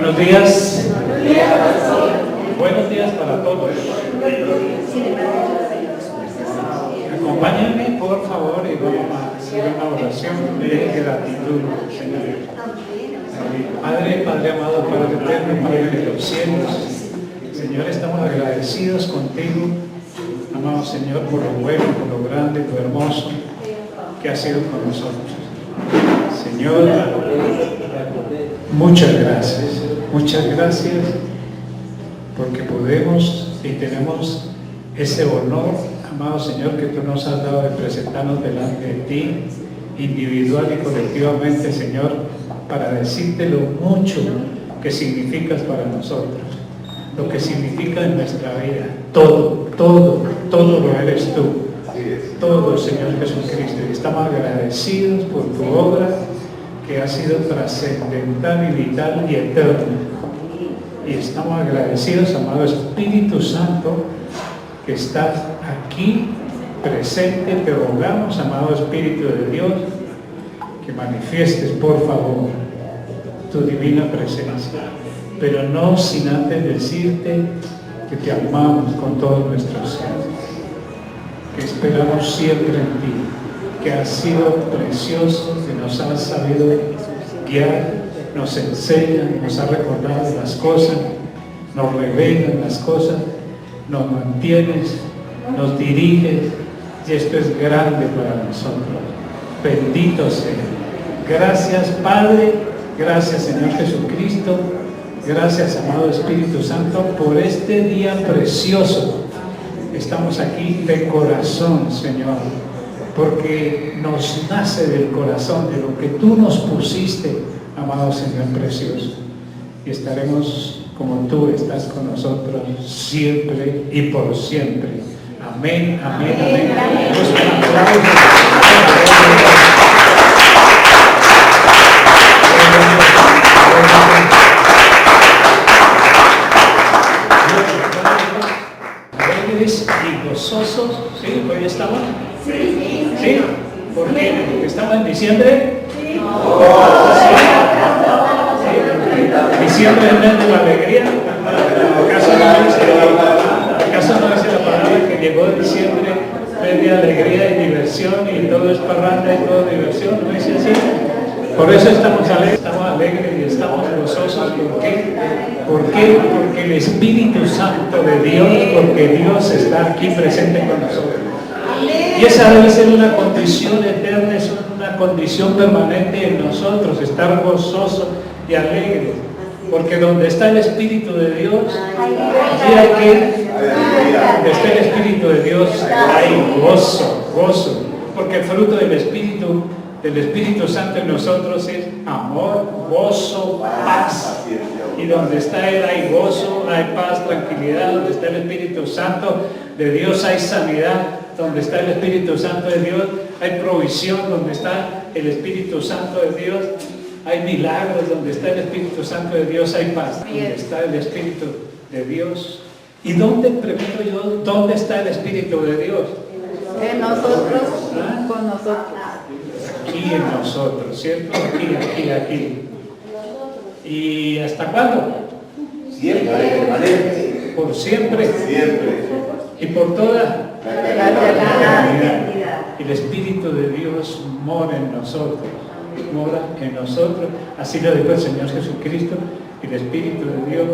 Buenos días. Buenos días para todos. Acompáñenme, por favor, y vamos a hacer una oración de gratitud, Señor. Padre amado, Padre eterno, Padre de los cielos, Señor, estamos agradecidos contigo, amado Señor, por lo bueno, por lo grande, por lo hermoso que has sido con nosotros. Señor, muchas gracias porque podemos y tenemos ese honor, amado Señor, que tú nos has dado de presentarnos delante de ti, individual y colectivamente, Señor, para decirte lo mucho que significas para nosotros, lo que significa en nuestra vida. Todo lo eres tú, todo, Señor Jesucristo. Y estamos agradecidos por tu obra, que ha sido trascendental y vital y eterna. Y estamos agradecidos, amado Espíritu Santo, que estás aquí presente. Te rogamos, amado Espíritu de Dios, que manifiestes, por favor, tu divina presencia, pero no sin antes decirte que te amamos con todo nuestro ser, que esperamos siempre en ti, que has sido precioso, que nos has sabido guiar, nos enseña, nos ha recordado las cosas, nos revelan las cosas, nos mantienes, nos diriges, y esto es grande para nosotros. Bendito sea. Gracias, Padre, gracias, Señor Jesucristo, gracias, amado Espíritu Santo, por este día precioso. Estamos aquí de corazón, Señor, porque nos nace del corazón, de lo que tú nos pusiste, amado Señor precioso. Y estaremos como tú estás con nosotros siempre y por siempre. Amén, amén, amén. Alegres y gozosos, ¿sí? ¿Hoy estamos? ¿Sí? ¿Por qué? ¿Porque estamos en diciembre? Sí. ¿Diciembre es el mes de la alegría? ¿Acaso no dice la palabra que llegó diciembre, mes de alegría y diversión, y todo es parranda y todo diversión? ¿No dice así? Por eso estamos alegres y estamos gozosos. ¿Por qué? ¿Por qué? Porque el Espíritu Santo de Dios, porque Dios está aquí presente con nosotros. Y esa debe ser una condición eterna, es una condición permanente en nosotros, estar gozosos y alegres. Porque donde está el Espíritu de Dios, donde está el Espíritu de Dios, hay gozo. Porque el fruto del Espíritu Santo en nosotros es amor, gozo, paz. Y donde está Él hay gozo, hay paz, tranquilidad. Donde está el Espíritu Santo de Dios hay sanidad. Donde está el Espíritu Santo de Dios hay provisión. Donde está el Espíritu Santo de Dios hay milagros. Donde está el Espíritu Santo de Dios hay paz. Donde está el Espíritu de Dios. ¿Y dónde, pregunto yo, dónde está el Espíritu de Dios? En nosotros, con nosotros. Aquí en nosotros, ¿cierto? Aquí. ¿Y hasta cuándo? Siempre. Por siempre. Y por toda La eternidad. El Espíritu de Dios mora en nosotros. Así lo dijo el Señor Jesucristo. El Espíritu de Dios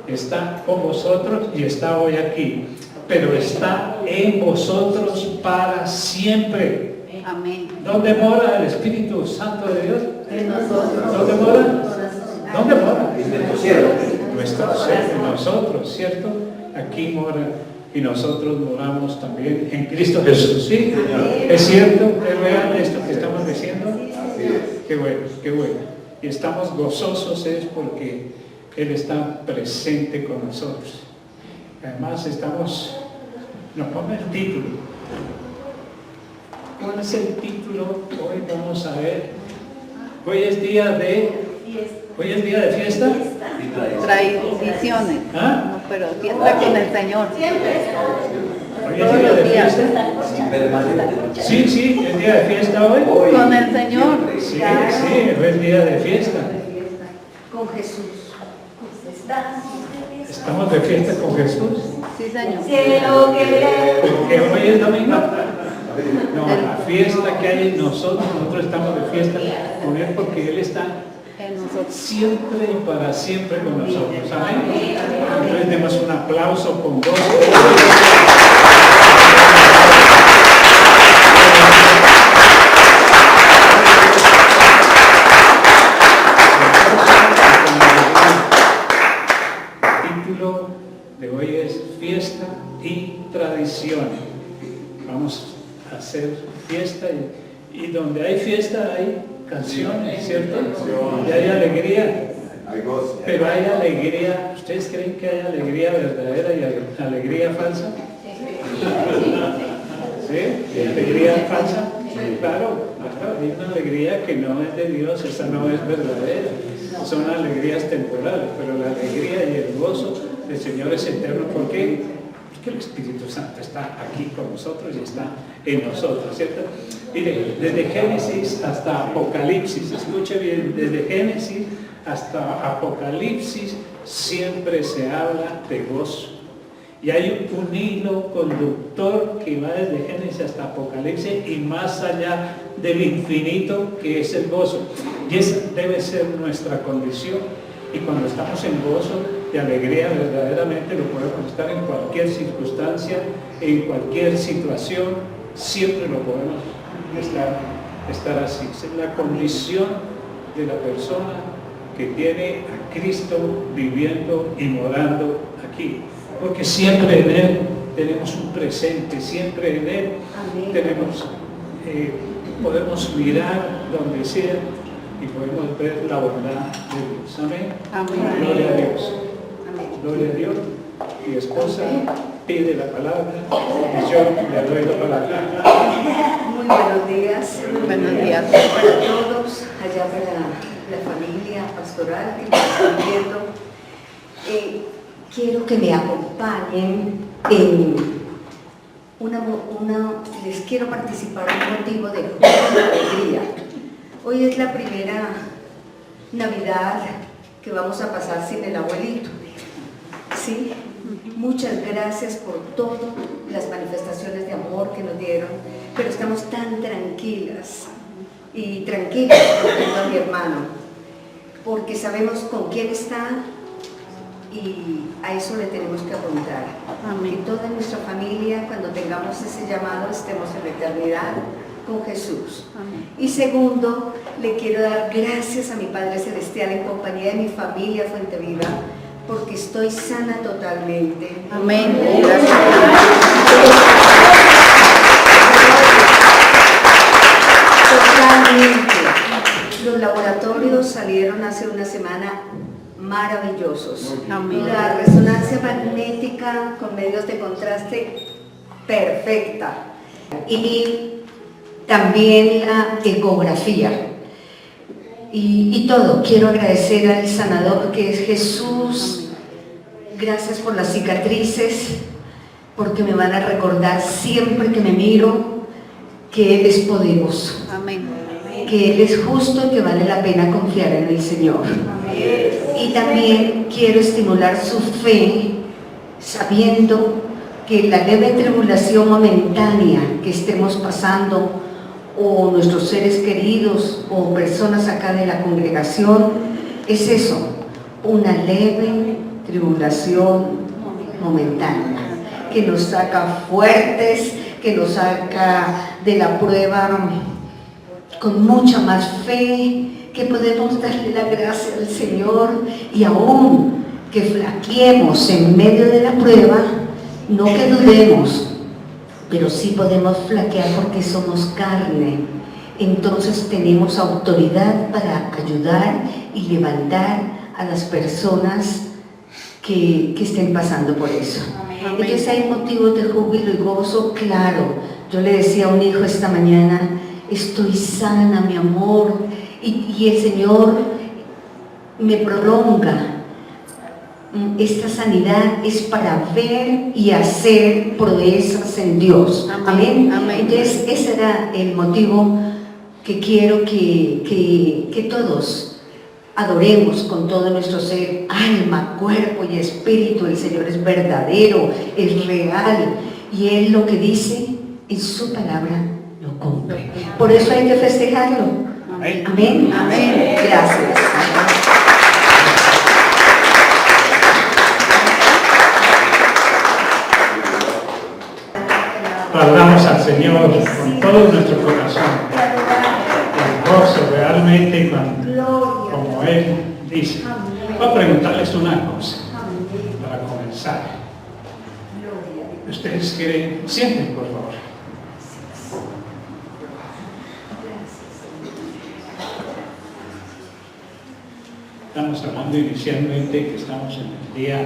está con vosotros y está hoy aquí, pero está en vosotros para siempre. Amén. ¿Dónde mora el Espíritu Santo de Dios? En nosotros. ¿Dónde mora? ¿Dónde mora? En nuestro cielo. Nuestro ser, en nosotros, ¿cierto? Aquí mora y nosotros moramos también en Cristo Jesús, ¿sí? ¿Es cierto? ¿Es real esto que estamos diciendo? Qué bueno. Y estamos gozosos es porque Él está presente con nosotros. Además nos pone el título. ¿Cuál es el título? Hoy vamos a ver. Hoy es día de fiesta. Tradiciones. ¿Ah? No, pero fiesta con el Señor. Hoy es día de fiesta. Sí, es día de fiesta hoy. Con el Señor. Sí, hoy es día de fiesta. Con Jesús. ¿Estamos de fiesta con Jesús? Sí, Señor. Porque hoy es domingo. No, la fiesta que hay en nosotros estamos de fiesta con Él porque Él está En nosotros. siempre y para siempre con nosotros. Amén. Entonces demos un aplauso con gozo. El título de hoy es Fiesta y Tradición. Vamos a hacer fiesta y donde hay fiesta hay canciones, ¿cierto? Y hay alegría. Pero hay alegría. ¿Ustedes creen que hay alegría verdadera y alegría falsa? ¿Sí? ¿Alegría falsa? Claro, hay una alegría que no es de Dios, esa no es verdadera. Son alegrías temporales, pero la alegría y el gozo del Señor es eterno. ¿Por qué? Porque el Espíritu Santo está aquí con nosotros y está en nosotros, ¿cierto? Mire, desde Génesis hasta Apocalipsis, escuche bien, desde Génesis hasta Apocalipsis siempre se habla de gozo. Y hay un hilo conductor que va desde Génesis hasta Apocalipsis y más allá del infinito que es el gozo. Y esa debe ser nuestra condición. Y cuando estamos en gozo y alegría verdaderamente lo podemos estar en cualquier circunstancia, en cualquier situación, siempre lo podemos estar así. Esa es la condición de la persona que tiene a Cristo viviendo y morando aquí. Porque siempre en Él tenemos un presente, siempre en Él podemos mirar donde sea y podemos ver la bondad de Dios. Amén. Amén. Gloria a Dios. Amén. Gloria a Dios. Mi esposa pide la palabra y yo le doy la palabra. Muy buenos días. Buenos días. Para todos, allá para la familia pastoral que nos están viendo. Quiero que me acompañen en les quiero participar en un motivo de júbilo y alegría. Hoy es la primera Navidad que vamos a pasar sin el abuelito. ¿Sí? Muchas gracias por todas las manifestaciones de amor que nos dieron, pero estamos tan tranquilas y tranquilos por a mi hermano, porque sabemos con quién está y a eso le tenemos que apuntar. Amén. Que toda nuestra familia, cuando tengamos ese llamado, estemos en la eternidad con Jesús. Amén. Y segundo, le quiero dar gracias a mi Padre Celestial en compañía de mi familia Fuente Viva, porque estoy sana totalmente. Amén. Gracias. Totalmente. Los laboratorios salieron hace una semana maravillosos. Amén. La resonancia magnética con medios de contraste perfecta. Y también la ecografía. Y todo, quiero agradecer al sanador que es Jesús. Gracias por las cicatrices, porque me van a recordar siempre que me miro que Él es poderoso, Amén. que Él es justo y que vale la pena confiar en el Señor. Y también quiero estimular su fe, sabiendo que la leve tribulación momentánea que estemos pasando, o nuestros seres queridos, o personas acá de la congregación, es eso, una leve tribulación momentánea, que nos saca fuertes, que nos saca de la prueba con mucha más fe, que podemos darle la gracia al Señor, y aún que flaqueemos en medio de la prueba, no que dudemos, pero sí podemos flaquear porque somos carne. Entonces tenemos autoridad para ayudar y levantar a las personas que estén pasando por eso. Amén. Entonces hay motivos de júbilo y gozo, claro. Yo le decía a un hijo esta mañana, estoy sana, mi amor, y el Señor me prolonga. Esta sanidad es para ver y hacer proezas en Dios. Amén. Amén. Amén. Entonces ese era el motivo que quiero que todos Adoremos con todo nuestro ser, alma, cuerpo y espíritu. El Señor es verdadero, es real, y Él lo que dice en su palabra lo cumple. Por eso hay que festejarlo. Amén. Amén. Amén. Gracias. Adoramos al Señor con todo nuestro corazón. El gozo realmente como Él dice. Voy a preguntarles una cosa para comenzar. Ustedes quieren, sienten por favor. Estamos hablando inicialmente que estamos en el día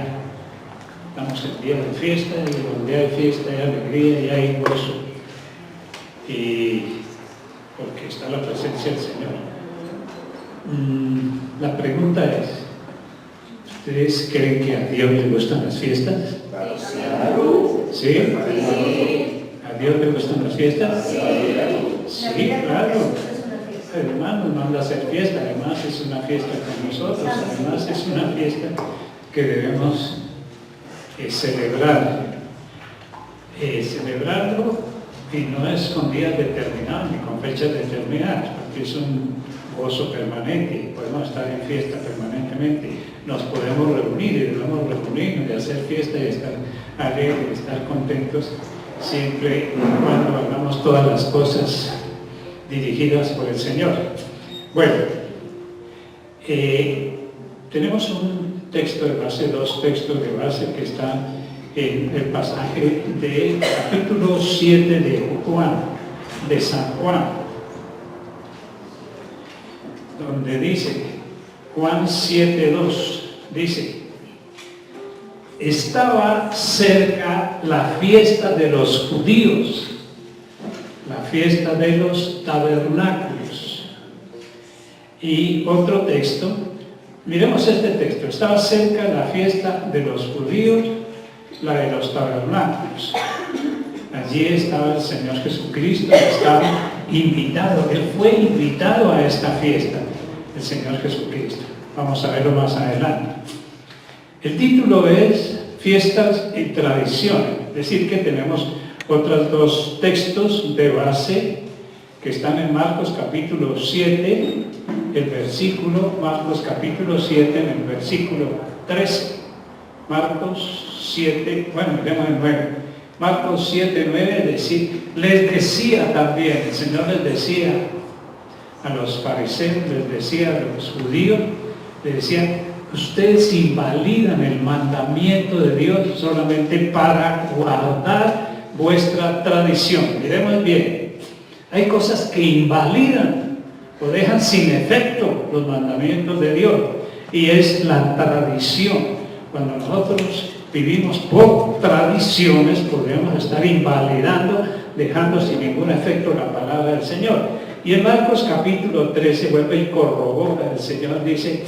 de fiesta, y en el día de fiesta hay alegría y hay gozo, y porque está la presencia del Señor. La pregunta es, ¿ustedes creen que a Dios le gustan las fiestas? ¿Sí? ¿A Dios le gustan las fiestas? Sí, claro. Además nos manda a hacer fiesta, además es una fiesta con nosotros, además es una fiesta que debemos celebrar. Celebrarlo, y no es con días determinados ni con fechas determinadas, porque es un gozo permanente, podemos estar en fiesta permanentemente, nos podemos reunir y debemos reunirnos y hacer fiesta y estar alegres, estar contentos, siempre y cuando hagamos todas las cosas dirigidas por el Señor. Bueno, tenemos un texto de base, dos textos de base que están en el pasaje del capítulo 7 de San Juan, donde dice, Juan 7:2, dice, estaba cerca la fiesta de los judíos, la fiesta de los tabernáculos. Y otro texto, miremos este texto, estaba cerca la fiesta de los judíos, la de los tabernáculos. Allí estaba el Señor Jesucristo, estaba invitado, Él fue invitado a esta fiesta, el Señor Jesucristo. Vamos a verlo más adelante. El título es Fiestas y Tradiciones, es decir que tenemos otros dos textos de base que están en Marcos capítulo 7, Marcos capítulo 7 en el versículo 13. Marcos 7, bueno, miremos el 9. Marcos 7, 9, les decía también, el Señor les decía a los fariseos, les decía a los judíos, les decía, ustedes invalidan el mandamiento de Dios solamente para guardar vuestra tradición. Miremos bien, hay cosas que invalidan o dejan sin efecto los mandamientos de Dios, y es la tradición. Cuando nosotros vivimos por tradiciones, podemos estar invalidando, dejando sin ningún efecto la palabra del Señor. Y en Marcos capítulo 13 vuelve y corrobora, el Señor dice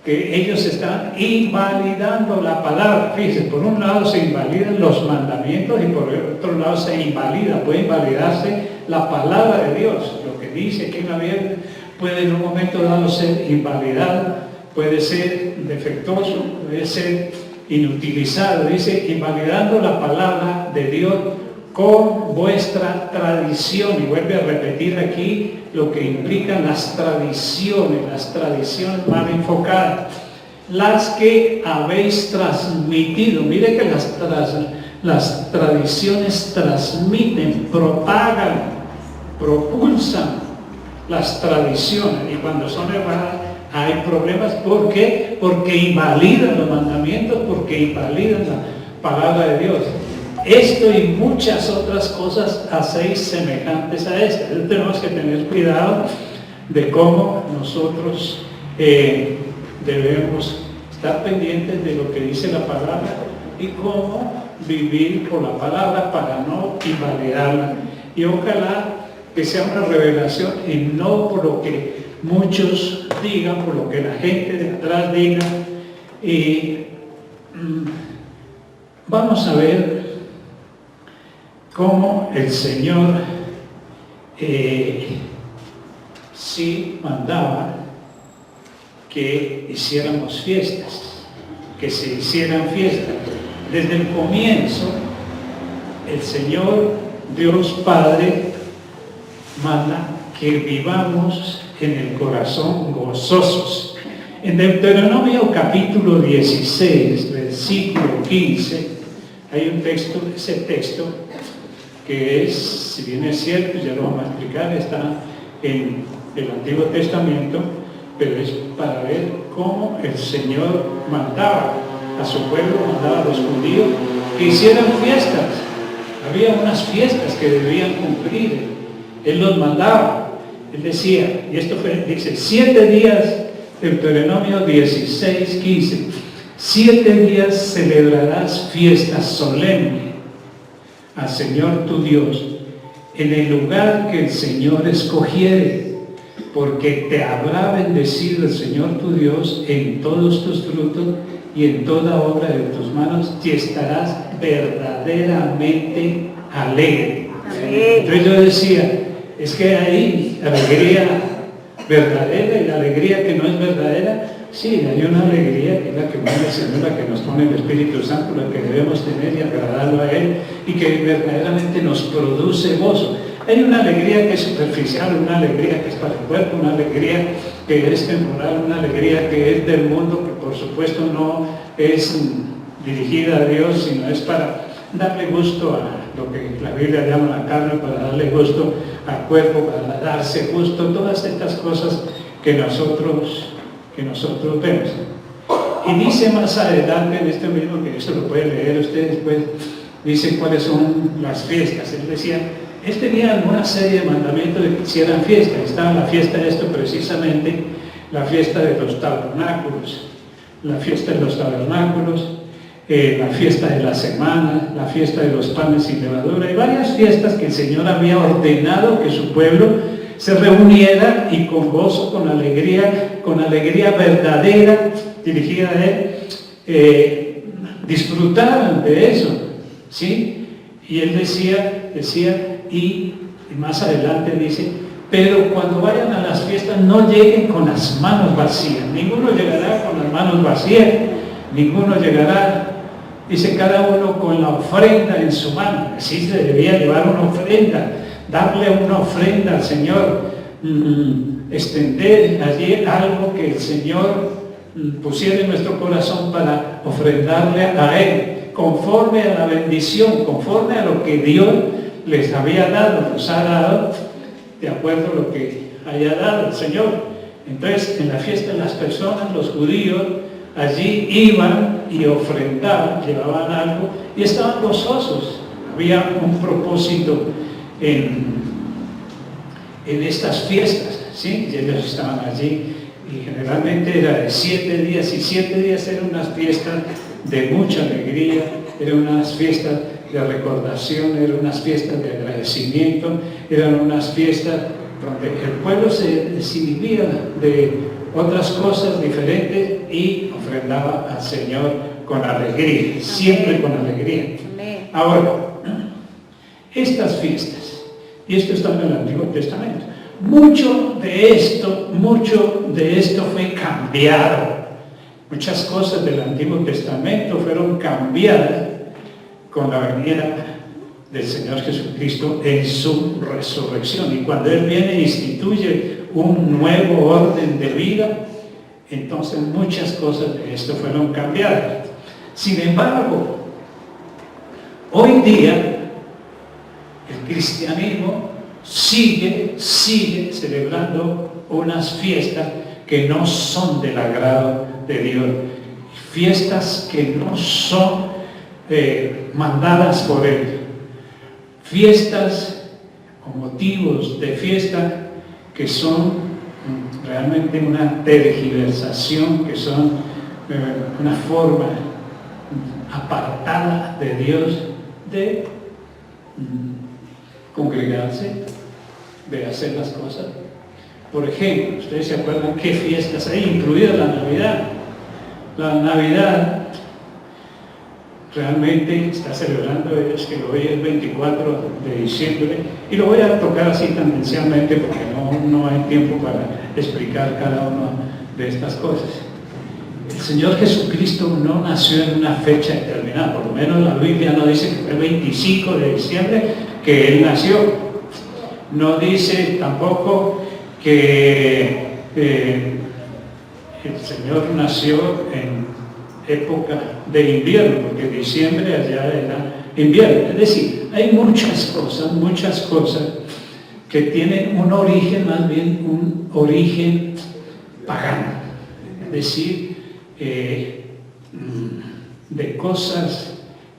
que ellos están invalidando la palabra. Fíjense, por un lado se invalidan los mandamientos y por el otro lado se invalida, puede invalidarse la palabra de Dios. Lo que dice aquí en la Biblia puede en un momento dado ser invalidado, puede ser defectuoso, puede ser inutilizado. Dice, invalidando la palabra de Dios con vuestra tradición. Y vuelve a repetir aquí lo que implican las tradiciones mal enfocadas, las que habéis transmitido. Mire que las tradiciones transmiten, propagan, propulsan las tradiciones, y cuando son erradas hay problemas. ¿Por qué? Porque invalidan los mandamientos, porque invalidan la palabra de Dios. Esto y muchas otras cosas hacéis semejantes a esta. Entonces tenemos que tener cuidado de cómo nosotros debemos estar pendientes de lo que dice la palabra y cómo vivir por la palabra para no invalidarla. Y ojalá que sea una revelación y no por lo que muchos digan, por lo que la gente de atrás diga. Y vamos a ver cómo el Señor sí mandaba que hiciéramos fiestas, que se hicieran fiestas. Desde el comienzo, el Señor Dios Padre manda que vivamos en el corazón gozosos. En Deuteronomio capítulo 16, versículo 15, hay un texto, ese texto que es, si bien es cierto, ya lo vamos a explicar, está en el Antiguo Testamento, pero es para ver cómo el Señor mandaba a su pueblo, mandaba a los judíos que hicieran fiestas. Había unas fiestas que debían cumplir. Él los mandaba. Él decía, y esto fue, dice, 7 días, Deuteronomio 16, 15, 7 días celebrarás fiestas solemnes al Señor tu Dios en el lugar que el Señor escogiere, porque te habrá bendecido el Señor tu Dios en todos tus frutos y en toda obra de tus manos, y estarás verdaderamente alegre. Entonces yo decía, es que hay alegría verdadera y la alegría que no es verdadera. Sí, hay una alegría que es la que manda el Señor, la que nos pone el Espíritu Santo, la que debemos tener y agradarlo a Él, y que verdaderamente nos produce gozo. Hay una alegría que es superficial, una alegría que es para el cuerpo, una alegría que es temporal, una alegría que es del mundo, que por supuesto no es dirigida a Dios, sino es para darle gusto a lo que la Biblia llama la carne, para darle gusto al cuerpo, para darse gusto, todas estas cosas que nosotros vemos. Y dice más adelante en este mismo, que eso lo pueden leer ustedes después, dice cuáles son las fiestas. Él decía, él tenía una serie de mandamientos de que hicieran fiestas. Estaba la fiesta de esto precisamente, la fiesta de los tabernáculos, la fiesta de los tabernáculos, la fiesta de la semana, la fiesta de los panes sin levadura, y varias fiestas que el Señor había ordenado que su pueblo se reuniera y con gozo, con alegría verdadera dirigida a Él, disfrutaran de eso, ¿sí? Y Él decía, y más adelante dice, pero cuando vayan a las fiestas no lleguen con las manos vacías. Ninguno llegará con las manos vacías, ninguno llegará, dice, cada uno con la ofrenda en su mano. Así se debía llevar una ofrenda, darle una ofrenda al Señor, extender allí algo que el Señor pusiera en nuestro corazón para ofrendarle a Él, conforme a la bendición, conforme a lo que Dios les había dado, nos ha dado, de acuerdo a lo que haya dado el Señor. Entonces, en la fiesta las personas, los judíos, allí iban y ofrendaban, llevaban algo y estaban gozosos. Había un propósito en estas fiestas, ¿sí? Y ellos estaban allí y generalmente era de 7 días, y 7 días eran unas fiestas de mucha alegría, eran unas fiestas de recordación, eran unas fiestas de agradecimiento, eran unas fiestas donde el pueblo se desinhibía de otras cosas diferentes y ofrendaba al Señor con alegría, siempre con alegría. Ahora, estas fiestas, y esto está en el Antiguo Testamento, mucho de esto fue cambiado. Muchas cosas del Antiguo Testamento fueron cambiadas con la venida del Señor Jesucristo en su resurrección. Y cuando Él viene e instituye un nuevo orden de vida, entonces muchas cosas de esto fueron cambiadas. Sin embargo, hoy día el cristianismo sigue celebrando unas fiestas que no son del agrado de Dios, fiestas que no son mandadas por Él, fiestas o motivos de fiesta que son realmente una tergiversación, que son una forma apartada de Dios de congregarse, de hacer las cosas. Por ejemplo, ustedes se acuerdan qué fiestas hay, incluida la Navidad. La Navidad realmente está celebrando, es que hoy es 24 de diciembre, y lo voy a tocar así tendencialmente porque no hay tiempo para explicar cada uno de estas cosas. El Señor Jesucristo no nació en una fecha determinada, por lo menos la Biblia no dice que fue el 25 de diciembre que Él nació. No dice tampoco que el Señor nació en época de invierno, porque diciembre allá era invierno. Es decir, hay muchas cosas que tienen un origen, más bien un origen pagano. Es decir, de cosas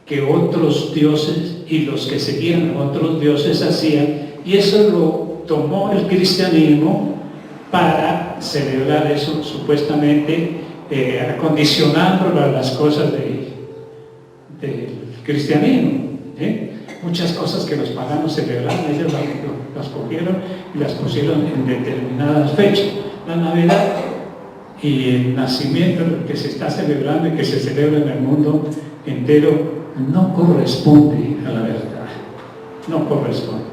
que otros dioses y los que seguían a otros dioses hacían, y eso lo tomó el cristianismo para celebrar eso, supuestamente acondicionándolo a las cosas del cristianismo. Muchas cosas que los paganos celebraban, ellos las cogieron y las pusieron en determinadas fechas. La Navidad y el nacimiento, lo que se está celebrando y que se celebra en el mundo entero, no corresponde a la verdad, no corresponde.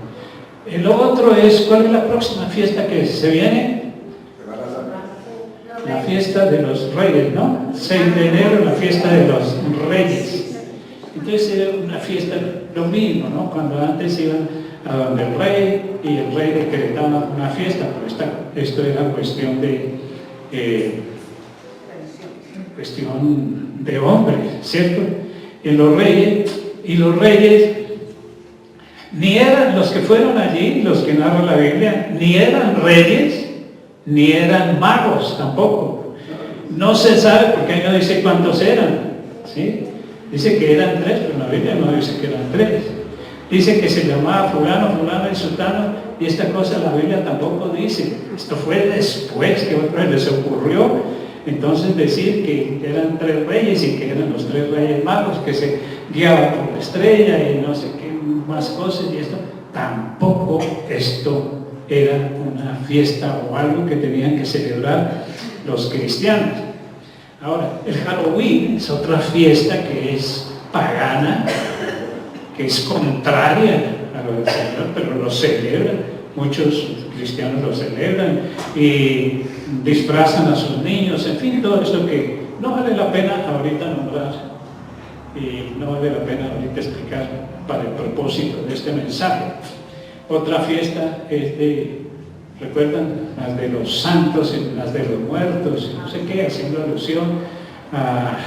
Lo otro es, ¿cuál es la próxima fiesta que se viene? La fiesta de los reyes, ¿no? 6 de enero, la fiesta de los reyes. Entonces era una fiesta, lo mismo, ¿no? Cuando antes iban a donde el rey y el rey decretaba una fiesta, pero esto era cuestión de hombre, ¿cierto? Y los reyes ni eran los que fueron allí, los que narra la Biblia, ni eran reyes, ni eran magos tampoco. No se sabe porque ahí no dice cuántos eran, ¿sí? Dice que eran 3, pero la Biblia no dice que eran 3. Dice que se llamaba fulano y sultano, y esta cosa la Biblia tampoco dice. Esto fue después que otra vez les ocurrió. Entonces decir que eran 3 reyes y que eran los 3 reyes magos que se guiaban por la estrella y no sé qué más cosas, y esto tampoco esto era una fiesta o algo que tenían que celebrar los cristianos. Ahora, el Halloween es otra fiesta que es pagana, que es contraria a lo del Señor, pero lo celebran. Muchos cristianos lo celebran y disfrazan a sus niños, en fin, todo eso que no vale la pena ahorita nombrar y no vale la pena ahorita explicar para el propósito de este mensaje. Otra fiesta es ¿recuerdan? Las de los santos y las de los muertos, no sé qué, haciendo alusión a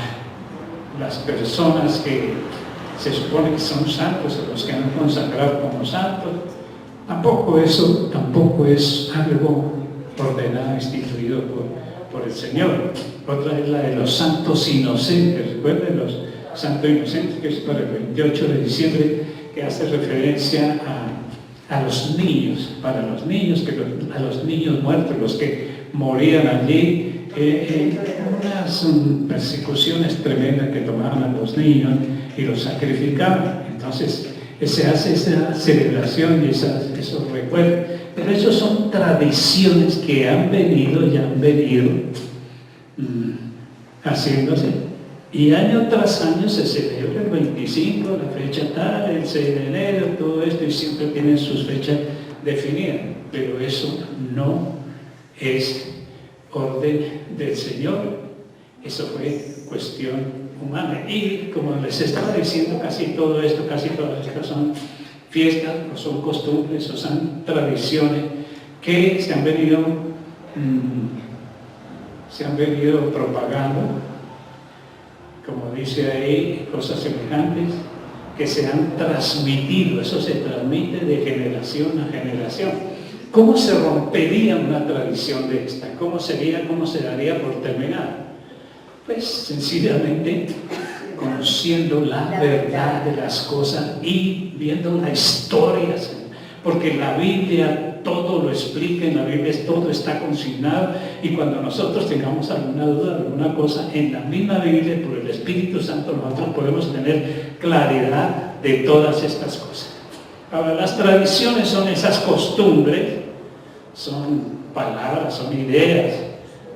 las personas que se supone que son santos, a los que han consagrado como santos. Tampoco es algo ordenado, instituido por el Señor. Otra es la de los santos inocentes. Recuerden los santos inocentes, que es para el 28 de diciembre, que hace referencia a los niños, para los niños, a los niños muertos, los que morían allí, unas persecuciones tremendas que tomaban a los niños y los sacrificaban. Entonces se hace esa celebración y esos recuerdos, pero esos son tradiciones que han venido haciéndose, y año tras año se celebra el 25, la fecha tal, el 6 de enero, todo esto, y siempre tienen sus fechas definidas, pero eso no es orden del Señor, eso fue cuestión humana. Y como les estaba diciendo, casi todas estas son fiestas, o son costumbres, o son tradiciones que se han venido propagando, como dice ahí, cosas semejantes que se han transmitido. Eso se transmite de generación a generación. ¿Cómo se rompería una tradición de esta? ¿Cómo se daría por terminada? Pues sencillamente conociendo la verdad de las cosas y viendo la historia, porque la Biblia todo lo explica, en la Biblia todo está consignado, y cuando nosotros tengamos alguna duda, alguna cosa, en la misma Biblia, por el Espíritu Santo, nosotros podemos tener claridad de todas estas cosas. Ahora, las tradiciones son esas costumbres, son palabras, son ideas,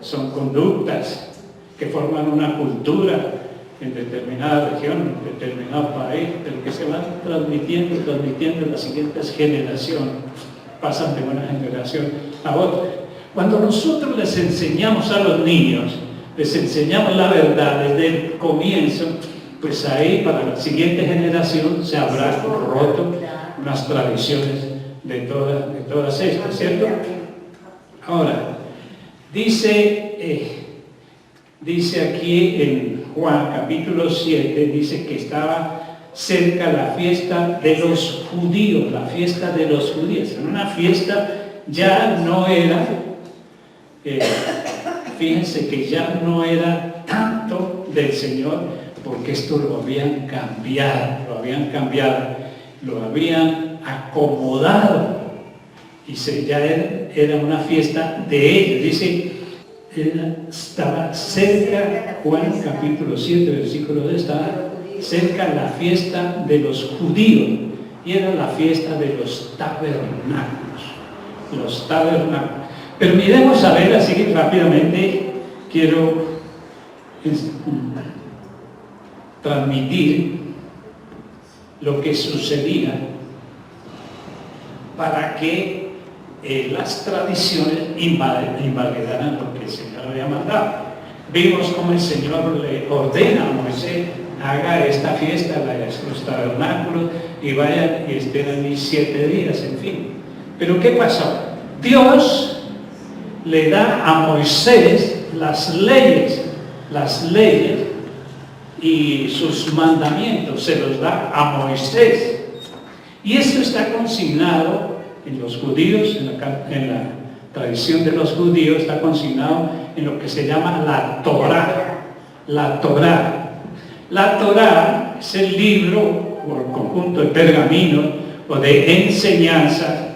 son conductas que forman una cultura en determinada región, en determinado país, pero que se van transmitiendo en las siguientes generaciones, pasan de una generación a otra. Cuando nosotros les enseñamos a los niños, les enseñamos la verdad desde el comienzo, pues ahí para la siguiente generación se habrá roto unas tradiciones de todas estas, ¿cierto? Ahora, dice aquí en Juan capítulo 7, dice que estaba cerca la fiesta de los judíos, la fiesta de los judíos. En una fiesta ya no era, fíjense que ya no era tanto del Señor, porque esto lo habían cambiado, lo habían acomodado, y ya era una fiesta de ellos. Dice, estaba cerca, Juan capítulo 7, versículo 2, estaba cerca la fiesta de los judíos, y era la fiesta de los tabernáculos. Pero miremos a ver así rápidamente, quiero transmitir lo que sucedía para que las tradiciones invalidaran lo que el Señor había mandado. Vimos cómo el Señor le ordena a Moisés: haga esta fiesta, los tabernáculos, y vayan y estén allí 7 días, en fin. Pero ¿qué pasó? Dios le da a Moisés las leyes y sus mandamientos, se los da a Moisés. Y esto está consignado en los judíos, en la tradición de los judíos, está consignado en lo que se llama la Torá. La Torá es el libro o el conjunto de pergaminos o de enseñanzas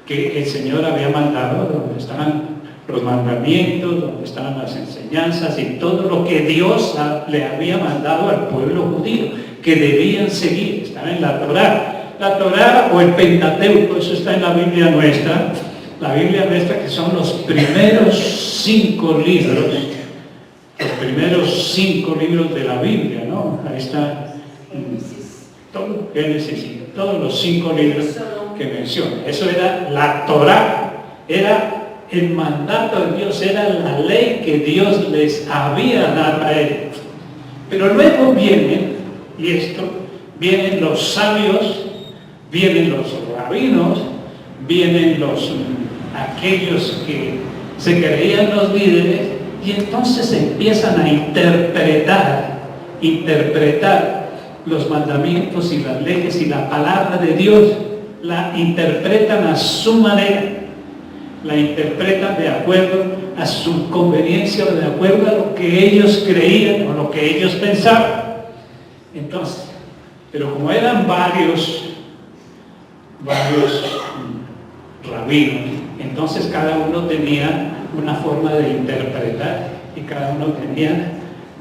que el Señor había mandado, donde estaban los mandamientos, donde estaban las enseñanzas y todo lo que Dios le había mandado al pueblo judío, que debían seguir. Estaba en la Torá. La Torá o el Pentateuco, eso está en la Biblia nuestra, que son los primeros 5 libros de la Biblia, ¿no? Ahí está todo Génesis, todos los 5 libros que menciona. Eso era la Torá, era el mandato de Dios, era la ley que Dios les había dado a ellos. Pero luego vienen los sabios, vienen los rabinos, vienen aquellos que se creían los líderes, y entonces empiezan a interpretar los mandamientos y las leyes y la palabra de Dios, la interpretan a su manera, la interpretan de acuerdo a su conveniencia o de acuerdo a lo que ellos creían o lo que ellos pensaban. Entonces, pero como eran varios rabinos, entonces cada uno tenía una forma de interpretar y cada uno tenía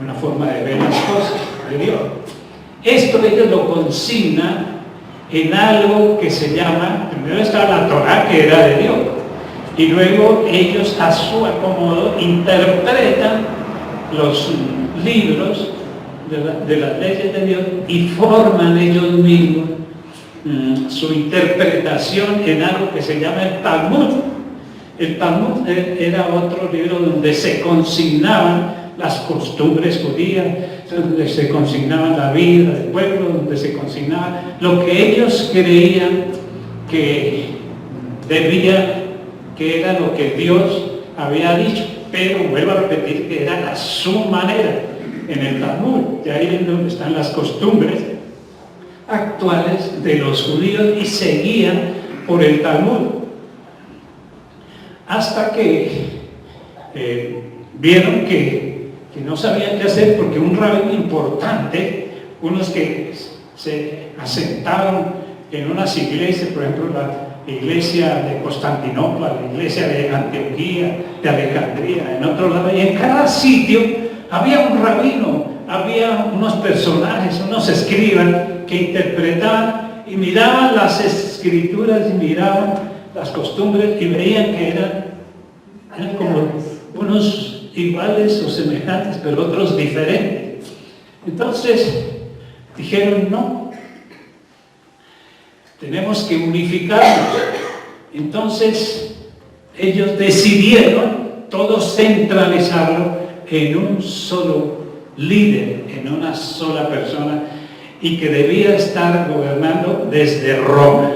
una forma de ver las cosas de Dios. Esto ellos lo consignan en algo que se llama, primero está la Torá, que era de Dios, y luego ellos a su acomodo interpretan los libros de las leyes de Dios y forman ellos mismos su interpretación en algo que se llama el Talmud. El Talmud era otro libro donde se consignaban las costumbres judías, donde se consignaba la vida del pueblo, donde se consignaba lo que ellos creían que era lo que Dios había dicho. Pero vuelvo a repetir que era a su manera en el Talmud, y ahí es donde están las costumbres actuales de los judíos y seguían por el Talmud. Hasta que vieron que no sabían qué hacer, porque un rabino importante, unos que se asentaron en unas iglesias, por ejemplo la iglesia de Constantinopla, la iglesia de Antioquía, de Alejandría, en otro lado, y en cada sitio había un rabino, había unos personajes, unos escribas que interpretaban y miraban las escrituras y miraban las costumbres y veían que eran como unos iguales o semejantes, pero otros diferentes. Entonces dijeron: no, tenemos que unificarnos. Entonces ellos decidieron todo centralizarlo en un solo líder, en una sola persona, y que debía estar gobernando desde Roma.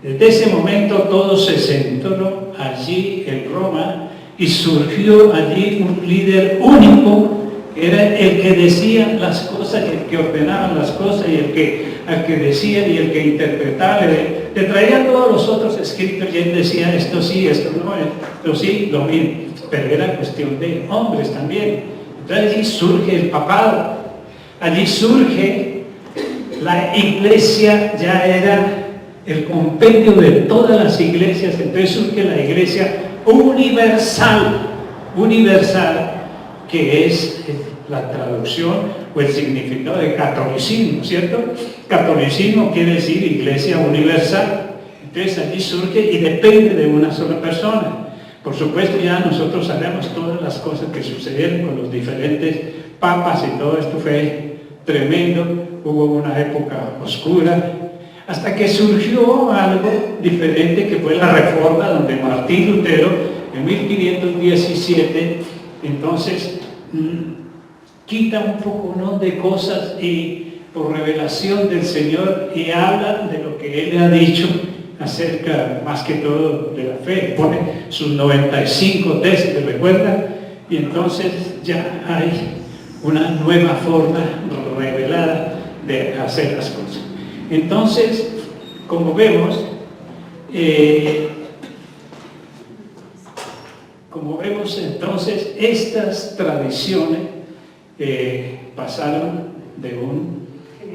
Desde ese momento todo se centró allí en Roma y surgió allí un líder único, que era el que decía las cosas, el que ordenaba las cosas y el que decía y el que interpretaba. Le traía todos los otros escritos y él decía esto sí, esto no, esto sí, lo mismo. Pero era cuestión de hombres también. Entonces allí surge el papado, allí surge la iglesia, ya era el compendio de todas las iglesias, entonces surge la iglesia universal, que es la traducción o el significado de catolicismo, ¿cierto? Catolicismo quiere decir iglesia universal. Entonces allí surge y depende de una sola persona. Por supuesto ya nosotros sabemos todas las cosas que sucedieron con los diferentes papas y todo esto fue tremendo, hubo una época oscura, hasta que surgió algo diferente que fue la Reforma, donde Martín Lutero en 1517 entonces quita un poco, ¿no?, de cosas y por revelación del Señor y habla de lo que Él ha dicho acerca más que todo de la fe, pone sus 95 tesis, ¿recuerdan? Y entonces ya hay una nueva forma revelada de hacer las cosas. Entonces, como vemos entonces estas tradiciones pasaron de un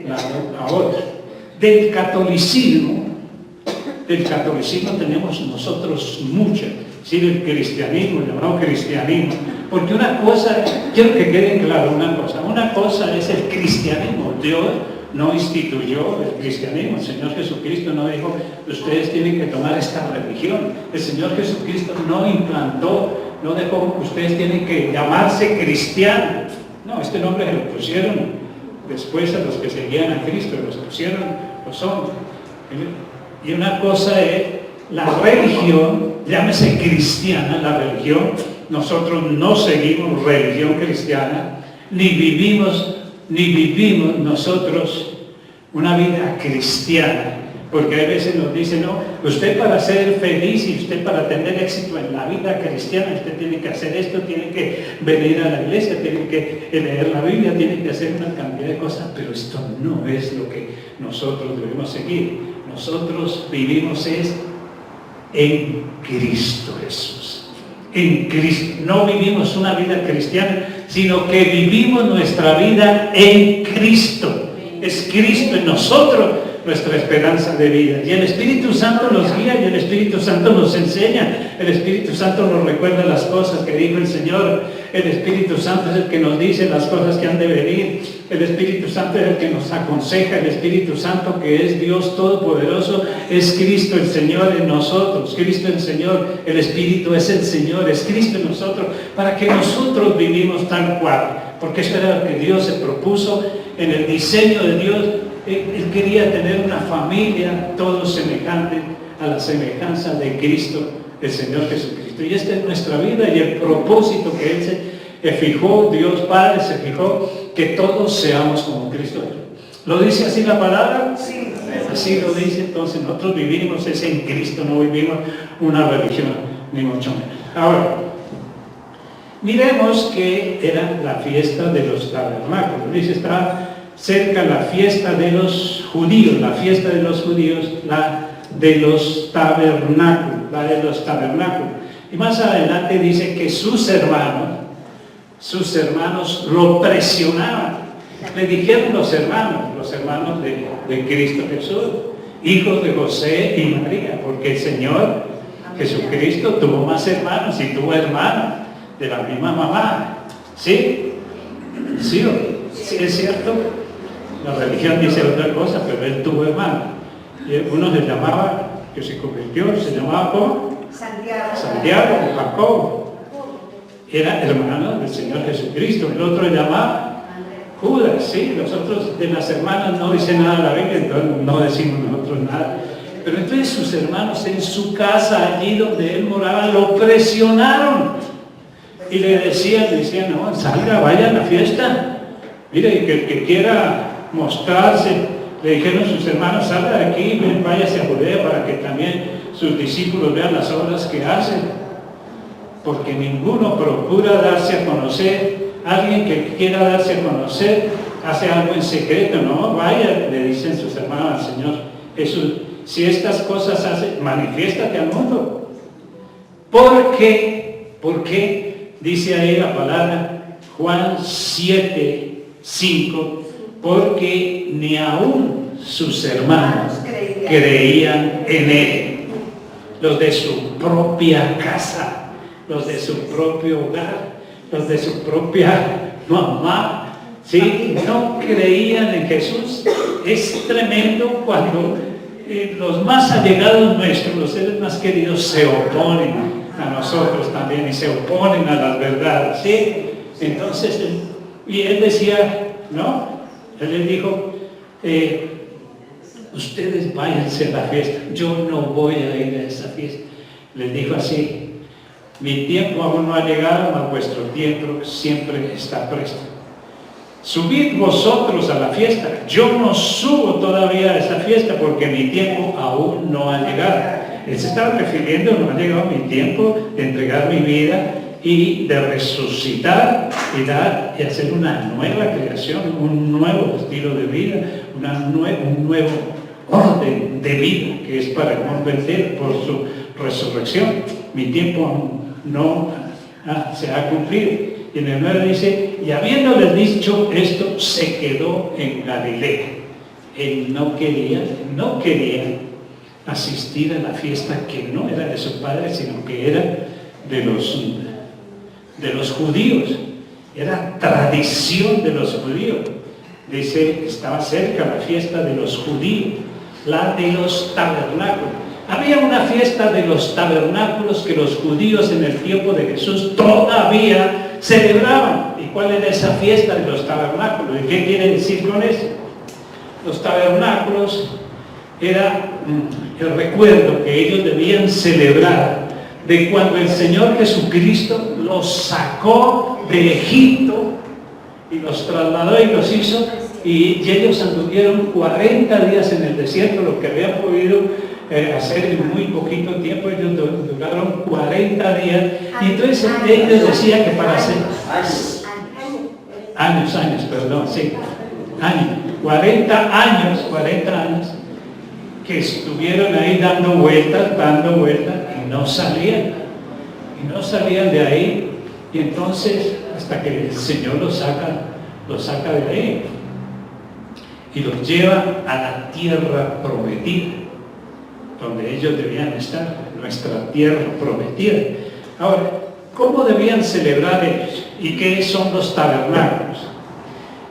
lado a otro. Del catolicismo tenemos nosotros mucho, es decir, el cristianismo, el llamado cristianismo, porque una cosa, quiero que quede claro una cosa es el cristianismo. Dios no instituyó el cristianismo, el Señor Jesucristo no dijo, ustedes tienen que tomar esta religión, el Señor Jesucristo no implantó, no dejó, ustedes tienen que llamarse cristianos. No, este nombre se lo pusieron después a los que seguían a Cristo, los pusieron los hombres. Y una cosa es la religión, llámese cristiana, la religión, nosotros no seguimos religión cristiana, ni vivimos nosotros una vida cristiana, porque a veces nos dicen, no, usted para ser feliz y usted para tener éxito en la vida cristiana, usted tiene que hacer esto, tiene que venir a la iglesia, tiene que leer la Biblia, tiene que hacer una cantidad de cosas, pero esto no es lo que nosotros debemos seguir. Nosotros vivimos es en Cristo Jesús. En Cristo. No vivimos una vida cristiana, sino que vivimos nuestra vida en Cristo. Es Cristo en nosotros nuestra esperanza de vida. Y el Espíritu Santo nos guía y el Espíritu Santo nos enseña. El Espíritu Santo nos recuerda las cosas que dijo el Señor. El Espíritu Santo es el que nos dice las cosas que han de venir. El Espíritu Santo es el que nos aconseja. El Espíritu Santo, que es Dios Todopoderoso, es Cristo el Señor en nosotros. Cristo el Señor, el Espíritu es el Señor, es Cristo en nosotros, para que nosotros vivimos tal cual. Porque eso era lo que Dios se propuso en el diseño de Dios. Él quería tener una familia, todos semejantes a la semejanza de Cristo, el Señor Jesucristo. Y esta es nuestra vida y el propósito que Él se fijó, Dios Padre se fijó, que todos seamos como Cristo. ¿Lo dice así la palabra? Sí. Así lo dice. Entonces nosotros vivimos es en Cristo, no vivimos una religión, ni mucho menos. Ahora, miremos que era la fiesta de los tabernáculos. Dice, está cerca la fiesta de los judíos, la fiesta de los judíos, la de los tabernáculos, Y más adelante dice que sus hermanos lo presionaban. Le dijeron los hermanos de Cristo Jesús, hijos de José y María, porque el Señor Jesucristo tuvo más hermanos y tuvo hermanos de la misma mamá. ¿Sí? ¿Sí es cierto? La religión dice otra cosa, pero él tuvo hermanos. Y uno se llamaba, que se convirtió, se llamaba ¿cómo? Santiago o Jacobo. Era hermano del Señor Jesucristo. El otro se llamaba Judas. Sí, nosotros de las hermanas no dice nada la Biblia, entonces no decimos nosotros nada. Pero entonces sus hermanos en su casa, allí donde él moraba, lo presionaron. Y le decían, no, salga, vaya a la fiesta. Mire, que el que quiera mostrarse, le dijeron sus hermanos, salga de aquí, ven, váyase a Judea para que también sus discípulos vean las obras que hacen. Porque ninguno procura darse a conocer. Alguien que quiera darse a conocer hace algo en secreto, no, vaya, le dicen sus hermanos al Señor Jesús, si estas cosas hace, manifiéstate al mundo. ¿Por qué? Dice ahí la palabra Juan 7:5, porque ni aún sus hermanos creían en él, los de su propia casa, los de su propio hogar, los de su propia mamá, ¿sí? No creían en Jesús. Es tremendo cuando los más allegados nuestros, los seres más queridos, se oponen a nosotros también y se oponen a las verdades, ¿sí? Entonces, y él decía, ¿no? Él les dijo, ustedes váyanse a la fiesta, yo no voy a ir a esa fiesta. Les dijo así, mi tiempo aún no ha llegado, mas vuestro tiempo siempre está presto. Subid vosotros a la fiesta, yo no subo todavía a esa fiesta porque mi tiempo aún no ha llegado. Él se estaba refiriendo, no ha llegado mi tiempo de entregar mi vida y de resucitar y dar y hacer una nueva creación, un nuevo estilo de vida, un nuevo orden de vida que es para el mundo entero por su resurrección. Mi tiempo aún no se ha cumplido. Y en el 9 dice, y habiéndoles dicho esto, se quedó en Galilea. Él no quería asistir a la fiesta que no era de su padre, sino que era de los judíos. Era tradición de los judíos. Dice, estaba cerca la fiesta de los judíos, la de los tabernáculos. Había una fiesta de los tabernáculos que los judíos en el tiempo de Jesús todavía celebraban. ¿Y cuál era esa fiesta de los tabernáculos? ¿Y qué quiere decir con eso? Los tabernáculos era el recuerdo que ellos debían celebrar de cuando el Señor Jesucristo los sacó de Egipto y los trasladó y los hizo, y ellos anduvieron 40 días en el desierto, lo que habían podido hacer en muy poquito tiempo. Ellos duraron 40 días, y entonces ellos decían que para hacer años, 40 años que estuvieron ahí dando vueltas y no salían de ahí, y entonces hasta que el Señor los saca de ahí y los lleva a la tierra prometida, donde ellos debían estar, nuestra tierra prometida. Ahora, ¿cómo debían celebrar ellos? ¿Y qué son los tabernáculos?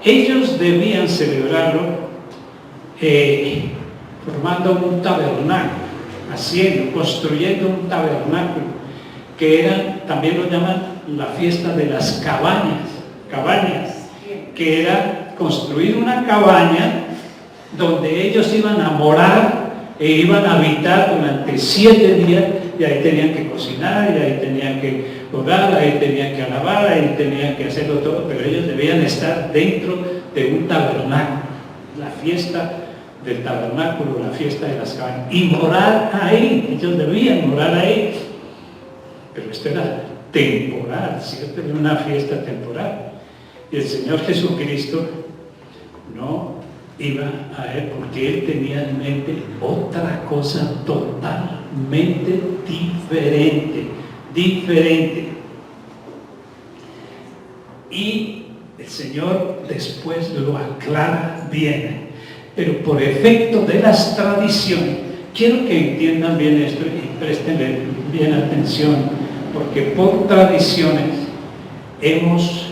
Ellos debían celebrarlo formando un tabernáculo, construyendo un tabernáculo, que era, también lo llaman la fiesta de las cabañas, que era construir una cabaña donde ellos iban a morar e iban a habitar durante 7 días, y ahí tenían que cocinar, y ahí tenían que orar, ahí tenían que alabar, ahí tenían que hacerlo todo, pero ellos debían estar dentro de un tabernáculo, la fiesta del tabernáculo, la fiesta de las cabañas, y morar ahí. Ellos debían morar ahí, pero esto era temporal, ¿cierto? Era una fiesta temporal, y el Señor Jesucristo no iba a él, porque él tenía en mente otra cosa totalmente diferente. Y el Señor después lo aclara bien, pero por efecto de las tradiciones. Quiero que entiendan bien esto y presten bien atención, porque por tradiciones hemos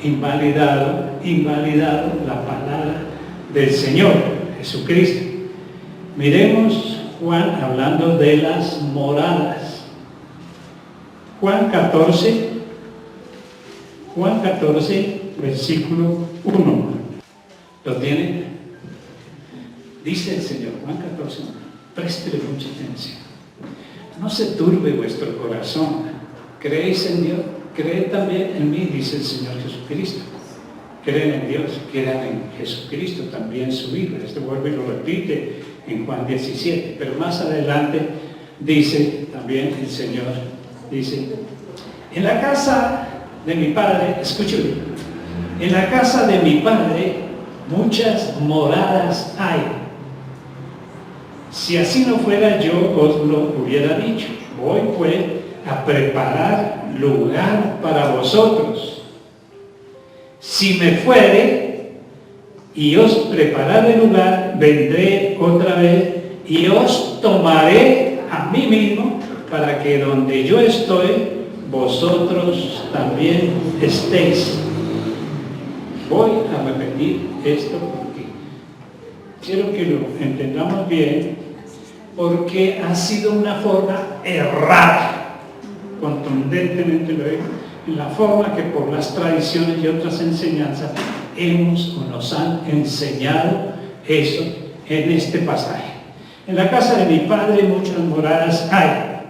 invalidado la palabra del Señor Jesucristo. Miremos Juan hablando de las moradas. Juan 14, versículo 1. ¿Lo tienen? Dice el Señor, Juan 14, Préstele mucha atención. No se turbe vuestro corazón. ¿Creéis en Dios? Creed también en mí, dice el Señor Jesucristo. Creen en Dios, crean en Jesucristo, también su Hijo. Esto vuelve y lo repite en Juan 17. Pero más adelante dice también el Señor, dice, en la casa de mi Padre, escúchame, en la casa de mi Padre muchas moradas hay. Si así no fuera, yo os lo hubiera dicho. Voy pues a preparar lugar para vosotros. Si me fuere y os prepararé lugar, vendré otra vez y os tomaré a mí mismo, para que donde yo estoy, vosotros también estéis. Voy a repetir esto porque quiero que lo entendamos bien, porque ha sido una forma errada, contundentemente lo digo, en la forma que por las tradiciones y otras enseñanzas hemos o nos han enseñado eso en este pasaje. En la casa de mi Padre muchas moradas hay.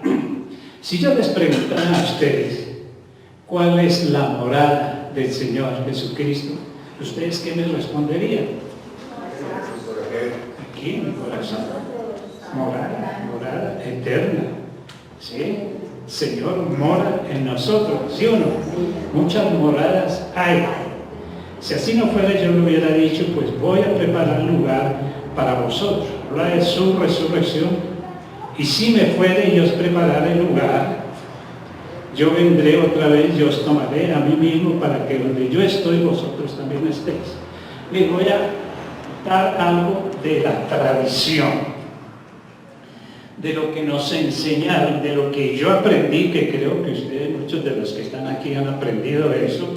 Si yo les preguntara a ustedes cuál es la morada del Señor Jesucristo, ¿ustedes qué me responderían? Aquí en mi corazón. Morada eterna. ¿Sí? Señor mora en nosotros, ¿sí o no? Muchas moradas hay. Si así no fuera, yo lo hubiera dicho, pues voy a preparar lugar para vosotros. Habla de su resurrección. Y si me fuere y os prepararé lugar, yo vendré otra vez y os tomaré a mí mismo, para que donde yo estoy, vosotros también estéis. Les voy a dar algo de la tradición, de lo que nos enseñaron, de lo que yo aprendí, que creo que ustedes, muchos de los que están aquí, han aprendido eso.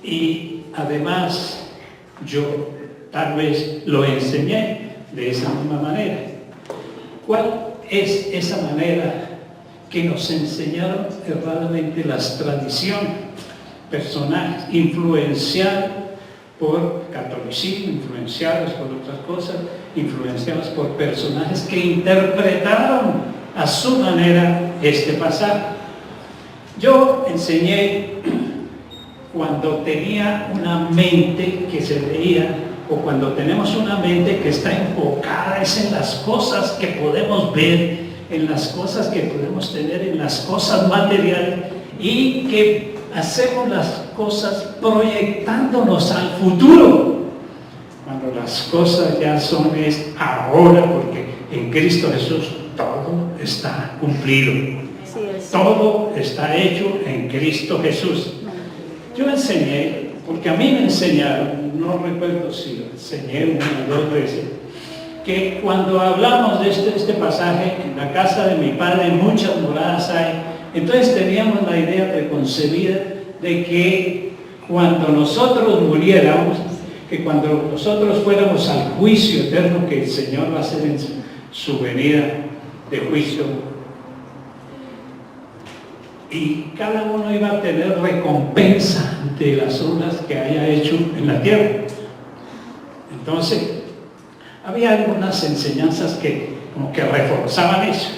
Y además, yo tal vez lo enseñé de esa misma manera. ¿Cuál es esa manera que nos enseñaron erradamente las tradiciones? Personajes influenciados por catolicismo, influenciados por otras cosas, influenciados por personajes que interpretaron a su manera este pasaje. Yo enseñé cuando tenía una mente que se veía, o cuando tenemos una mente que está enfocada es en las cosas que podemos ver, en las cosas que podemos tener, en las cosas materiales, y que hacemos las cosas proyectándonos al futuro, cuando las cosas ya son ahora, porque en Cristo Jesús todo está cumplido, todo está hecho en Cristo Jesús. Yo enseñé, porque a mí me enseñaron, no recuerdo si lo enseñé una o dos veces, que cuando hablamos de este pasaje, en la casa de mi Padre muchas moradas hay, entonces teníamos la idea preconcebida de que cuando nosotros muriéramos, que cuando nosotros fuéramos al juicio eterno que el Señor va a hacer en su venida de juicio, y cada uno iba a tener recompensa de las obras que haya hecho en la tierra. Entonces, había algunas enseñanzas que como que reforzaban eso,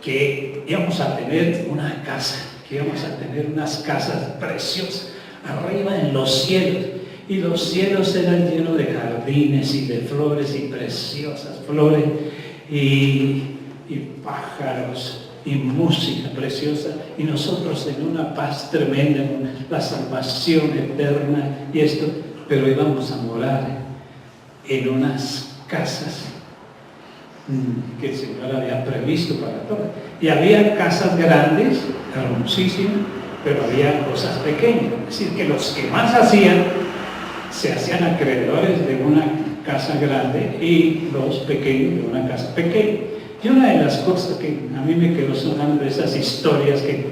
que íbamos a tener una casa, que íbamos a tener unas casas preciosas arriba en los cielos, y los cielos eran llenos de jardines y de flores y preciosas flores y pájaros y música preciosa, y nosotros en una paz tremenda, la salvación eterna y esto, pero íbamos a morar en unas casas que el Señor había previsto para todos. Y había casas grandes, hermosísimas, pero había cosas pequeñas. Es decir, que los que más hacían, se hacían acreedores de una casa grande, y los pequeños de una casa pequeña. Y una de las cosas que a mí me quedó sonando de esas historias que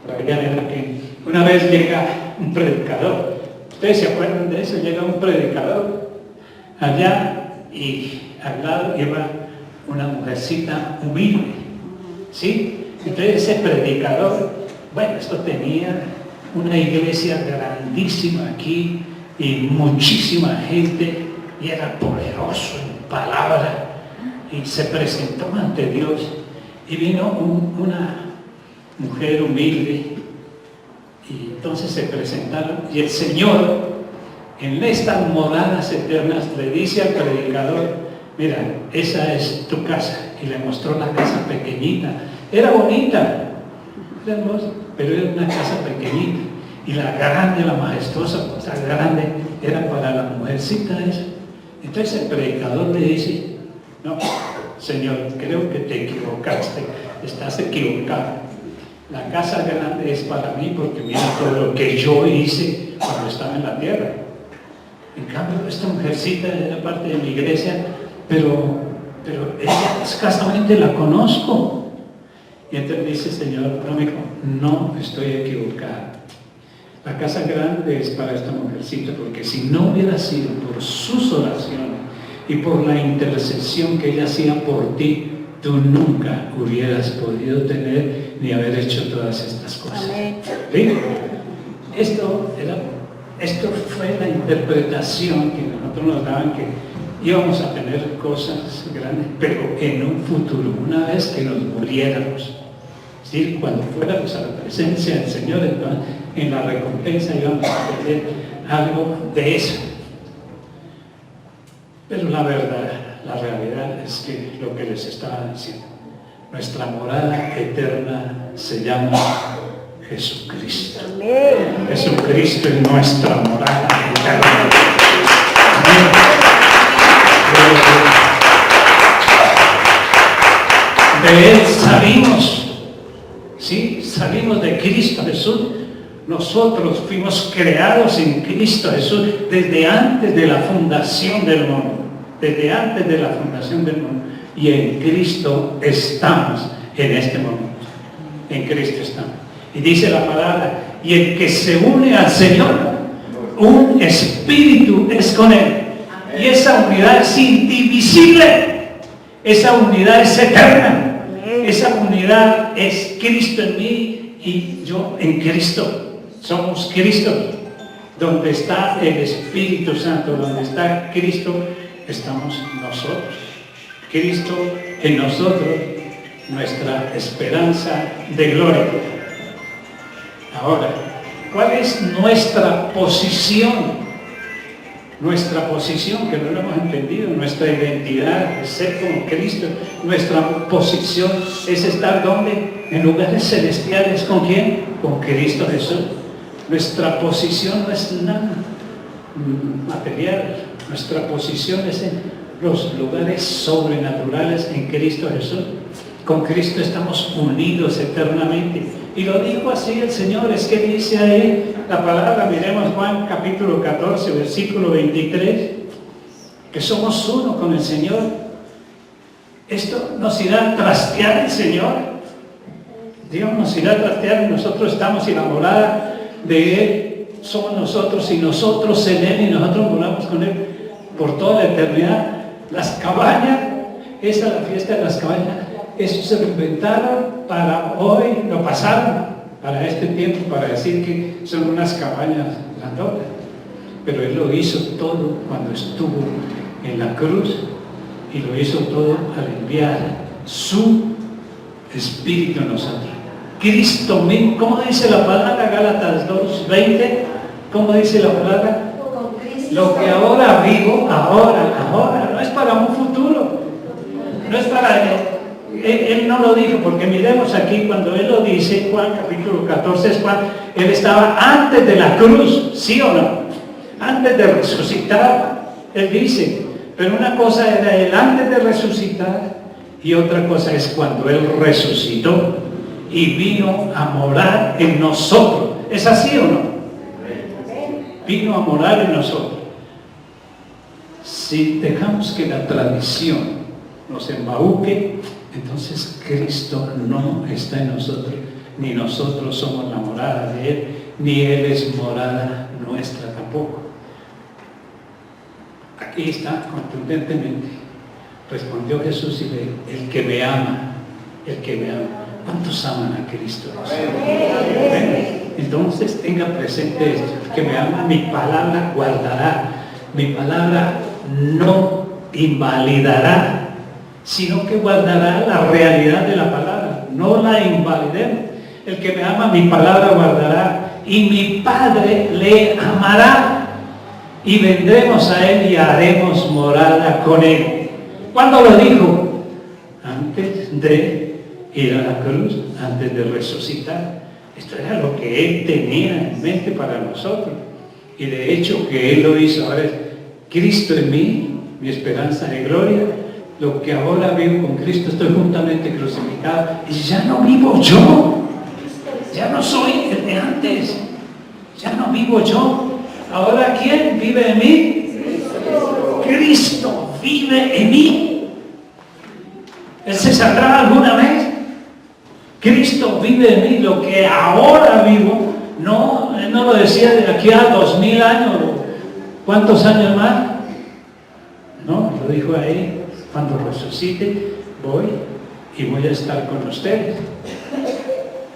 traían era que una vez llega un predicador. ¿Ustedes se acuerdan de eso? Llega un predicador allá, y al lado lleva una mujercita humilde, ¿sí? Entonces ese predicador, bueno, esto tenía una iglesia grandísima aquí y muchísima gente, y era poderoso en palabra. y se presentó ante Dios. Y vino una mujer humilde, y entonces se presentaron, y el Señor, en estas moradas eternas, le dice al predicador: mira, esa es tu casa. Y le mostró la casa pequeñita. Era bonita, era hermosa, pero era una casa pequeñita. Y la grande, la majestuosa, la grande, era para la mujercita esa. Entonces el predicador le dice: no, Señor, creo que te equivocaste, estás equivocado. La casa grande es para mí porque mira todo lo que yo hice cuando estaba en la tierra. En cambio, esta mujercita era parte de mi iglesia, pero ella escasamente la conozco. Y entonces dice: Señor, no estoy equivocado. La casa grande es para esta mujercita, porque si no hubiera sido por sus oraciones y por la intercesión que ella hacía por ti, tú nunca hubieras podido tener ni haber hecho todas estas cosas. ¿Sí? Esto fue la interpretación que nosotros nos daban, que íbamos a tener cosas grandes, pero en un futuro, una vez que nos muriéramos. ¿Sí? Cuando fuéramos a la presencia del Señor, entonces en la recompensa íbamos a tener algo de eso. Pero la verdad, la realidad es que lo que les estaba diciendo, nuestra morada eterna se llama Jesucristo. Jesucristo es nuestra morada eterna. De Él salimos, ¿sí? Salimos de Cristo Jesús. Nosotros fuimos creados en Cristo Jesús desde antes de la fundación del mundo. Desde antes de la fundación del mundo. Y en Cristo estamos en este momento. En Cristo estamos. Y dice la palabra: y el que se une al Señor, un espíritu es con Él. Y esa unidad es indivisible. Esa unidad es eterna. Esa unidad es Cristo en mí y yo en Cristo. Somos Cristo. Donde está el Espíritu Santo, donde está Cristo, estamos nosotros. Cristo en nosotros, nuestra esperanza de gloria. Ahora, ¿cuál es nuestra posición? Nuestra posición, que no lo hemos entendido, nuestra identidad es ser como Cristo. Nuestra posición es estar ¿dónde? En lugares celestiales. ¿Con quién? Con Cristo Jesús. Nuestra posición no es nada material. Nuestra posición es en los lugares sobrenaturales en Cristo Jesús. Con Cristo estamos unidos eternamente. Y lo dijo así el Señor, es que dice ahí la palabra, miremos Juan capítulo 14, versículo 23, que somos uno con el Señor. Esto nos irá a trastear el Señor. Dios nos irá a trastear y nosotros estamos en la morada de Él. Somos nosotros y nosotros en Él y nosotros moramos con Él por toda la eternidad. Las cabañas, esa es la fiesta de las cabañas. Eso se lo inventaron para hoy, lo pasaron para este tiempo, para decir que son unas cabañas grandotas. Pero Él lo hizo todo cuando estuvo en la cruz y lo hizo todo al enviar su Espíritu en nosotros. Cristo mismo, ¿cómo dice la palabra? Gálatas 2:20, ¿cómo dice la palabra? Lo que ahora vivo, ahora, no es para un futuro, no es para... Él no lo dijo, porque miremos aquí cuando Él lo dice, Juan capítulo 14 es cuando Él estaba antes de la cruz, ¿sí o no? Antes de resucitar, Él dice, pero una cosa era Él antes de resucitar y otra cosa es cuando Él resucitó y vino a morar en nosotros. ¿Es así o no? Vino a morar en nosotros. Si dejamos que la tradición nos embauque, entonces Cristo no está en nosotros, ni nosotros somos la morada de Él, ni Él es morada nuestra tampoco. Aquí está contundentemente, respondió Jesús y le dijo: el que me ama, el que me ama. ¿Cuántos aman a Cristo? Entonces tenga presente esto: el que me ama, mi palabra guardará, mi palabra no invalidará. sino que guardará la realidad de la palabra, no la invalidemos. El que me ama, mi palabra guardará, y mi Padre le amará, y vendremos a él y haremos morada con él. ¿Cuándo lo dijo? Antes de ir a la cruz, antes de resucitar. Esto era lo que él tenía en mente para nosotros, y de hecho que él lo hizo. Ahora es Cristo en mí, mi esperanza de gloria. Lo que ahora vivo con Cristo, estoy juntamente crucificado, y ya no vivo yo, ya no soy el de antes, ya no vivo yo. Ahora ¿quién vive en mí? Cristo vive en mí. ¿Él se saldrá alguna vez? Cristo vive en mí. Lo que ahora vivo, no, él no lo decía de aquí a 2000 años, ¿cuántos años más? No, lo dijo ahí. Cuando resucite, voy y voy a estar con ustedes.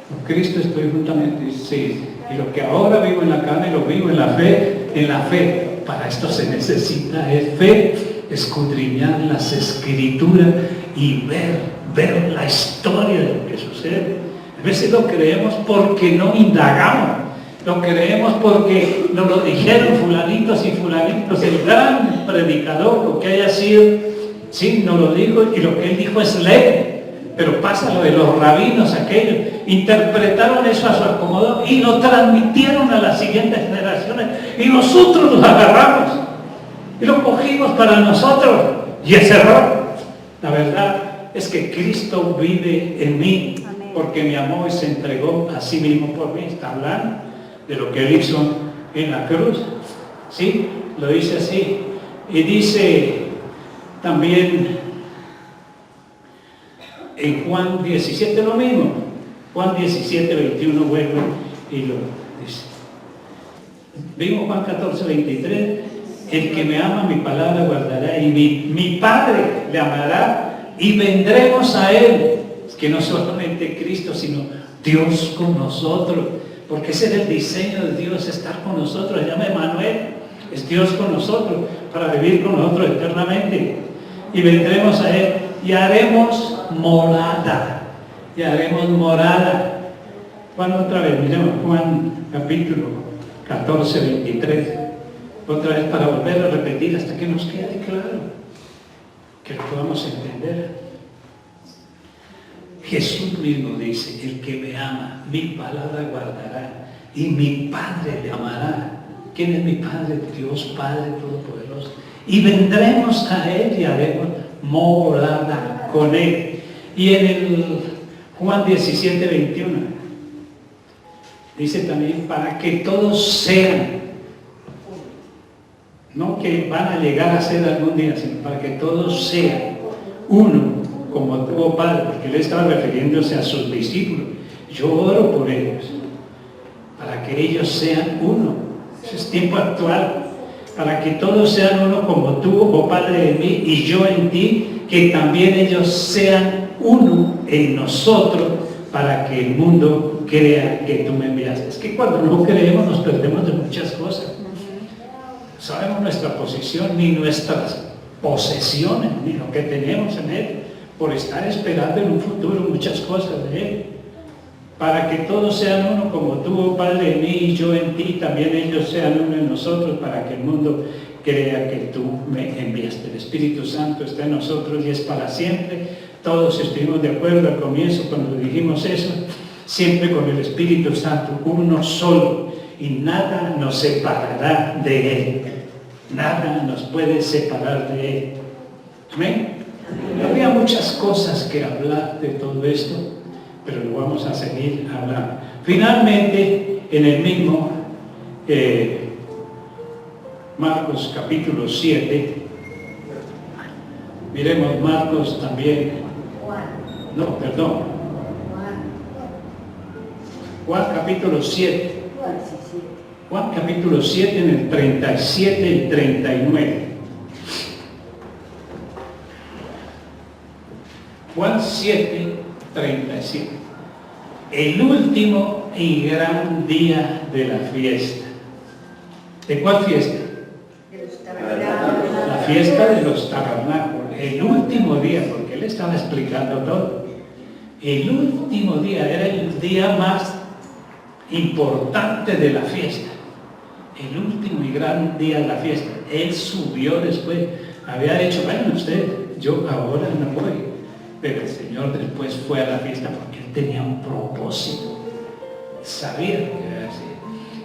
Con Cristo estoy juntamente, sí. Y lo que ahora vivo en la carne, lo vivo en la fe. En la fe, para esto se necesita es fe, escudriñar las Escrituras y ver la historia de lo que sucede. A veces lo creemos porque no indagamos. Lo creemos porque nos lo dijeron fulanitos y fulanitos. El gran predicador, lo que haya sido, sí, nos lo dijo, y lo que él dijo es ley. Pero pasa lo de los rabinos aquellos, interpretaron eso a su acomodo y lo transmitieron a las siguientes generaciones, y nosotros los agarramos y lo cogimos para nosotros, y es error. La verdad es que Cristo vive en mí, porque me amó y se entregó a sí mismo por mí. Está hablando de lo que él hizo en la cruz, ¿sí? Lo dice así, y dice también en Juan 17 lo mismo. Juan 17, 21 vuelve y lo dice. Vimos Juan 14, 23. El que me ama, mi palabra guardará, y mi Padre le amará, y vendremos a él. Es que no solamente Cristo, sino Dios con nosotros, porque ese es el diseño de Dios, estar con nosotros. Se llama Emmanuel, es Dios con nosotros, para vivir con nosotros eternamente. Y vendremos a él y haremos morada, y haremos morada. Juan, otra vez, miremos Juan capítulo 14, 23, otra vez para volver a repetir hasta que nos quede claro, que lo podamos entender. Jesús mismo dice: el que me ama, mi palabra guardará, y mi Padre le amará. ¿Quién es mi Padre? Dios Padre Todopoderoso. Y vendremos a él y haremos morada con él. Y en el Juan 17, 21 dice también: para que todos sean, no que van a llegar a ser algún día, sino para que todos sean uno, como tuvo Padre, porque él estaba refiriéndose a sus discípulos. Yo oro por ellos, para que ellos sean uno. Ese es tiempo actual. Para que todos sean uno, como tú, oh Padre, en mí y yo en ti, que también ellos sean uno en nosotros, para que el mundo crea que tú me enviaste. Es que cuando no creemos nos perdemos de muchas cosas. Sabemos nuestra posición, ni nuestras posesiones, ni lo que tenemos en él, por estar esperando en un futuro muchas cosas de él. Para que todos sean uno, como tú, oh Padre, en mí y yo en ti, también ellos sean uno en nosotros, para que el mundo crea que tú me enviaste. El Espíritu Santo está en nosotros y es para siempre. Todos estuvimos de acuerdo al comienzo cuando dijimos eso, siempre con el Espíritu Santo, uno solo, y nada nos separará de él. Nada nos puede separar de él. ¿Amén? Había muchas cosas que hablar de todo esto, pero lo vamos a seguir hablando. Finalmente, en el mismo Marcos capítulo 7, miremos Marcos también, Juan capítulo 7, Juan capítulo 7 en el 37 y 39. Juan 7, 37. El último y gran día de la fiesta. ¿De cuál fiesta? La fiesta de los tabernáculos. El último día, porque Él estaba explicando todo. El último día era el día más importante de la fiesta. El último y gran día de la fiesta. Él subió después. Había dicho, bueno, yo ahora no voy. Pero el Señor después fue a la fiesta porque Él tenía un propósito. Sabía lo que iba a hacer.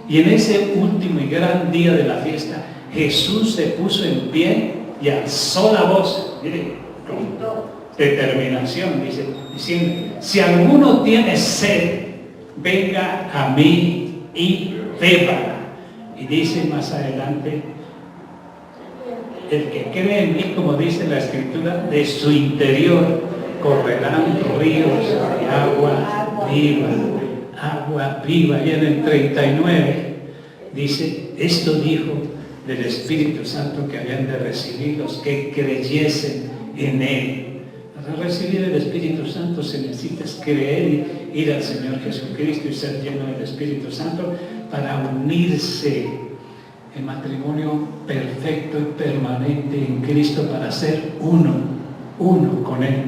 Y en ese último y gran día de la fiesta, Jesús se puso en pie y alzó la voz. Mire, con determinación, diciendo, si alguno tiene sed, venga a mí y beba. Y dice más adelante, el que cree en mí, como dice la Escritura, de su interior correrán ríos de agua viva. Agua viva. Y en el 39 dice, esto dijo del Espíritu Santo que habían de recibir los que creyesen en Él. Para recibir el Espíritu Santo se necesita creer y ir al Señor Jesucristo y ser lleno del Espíritu Santo para unirse en matrimonio perfecto y permanente en Cristo, para ser uno con Él.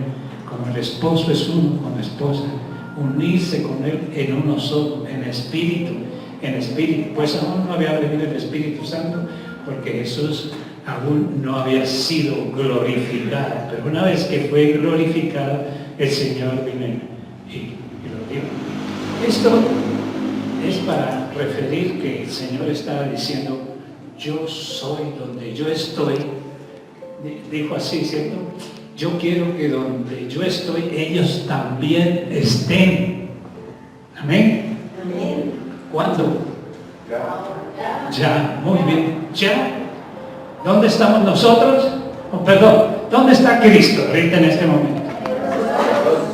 Como el esposo es uno con la esposa, unirse con Él en uno solo, en espíritu. Pues aún no había venido el Espíritu Santo porque Jesús aún no había sido glorificado, pero una vez que fue glorificado, el Señor vino y lo dio. Esto es para referir que el Señor estaba diciendo, yo soy donde yo estoy. Dijo así, ¿cierto? Yo quiero que donde yo estoy, ellos también estén. Amén. Amén. ¿Cuándo? Ya, muy bien. Ya. ¿Dónde estamos nosotros? ¿Dónde está Cristo ahorita en este momento?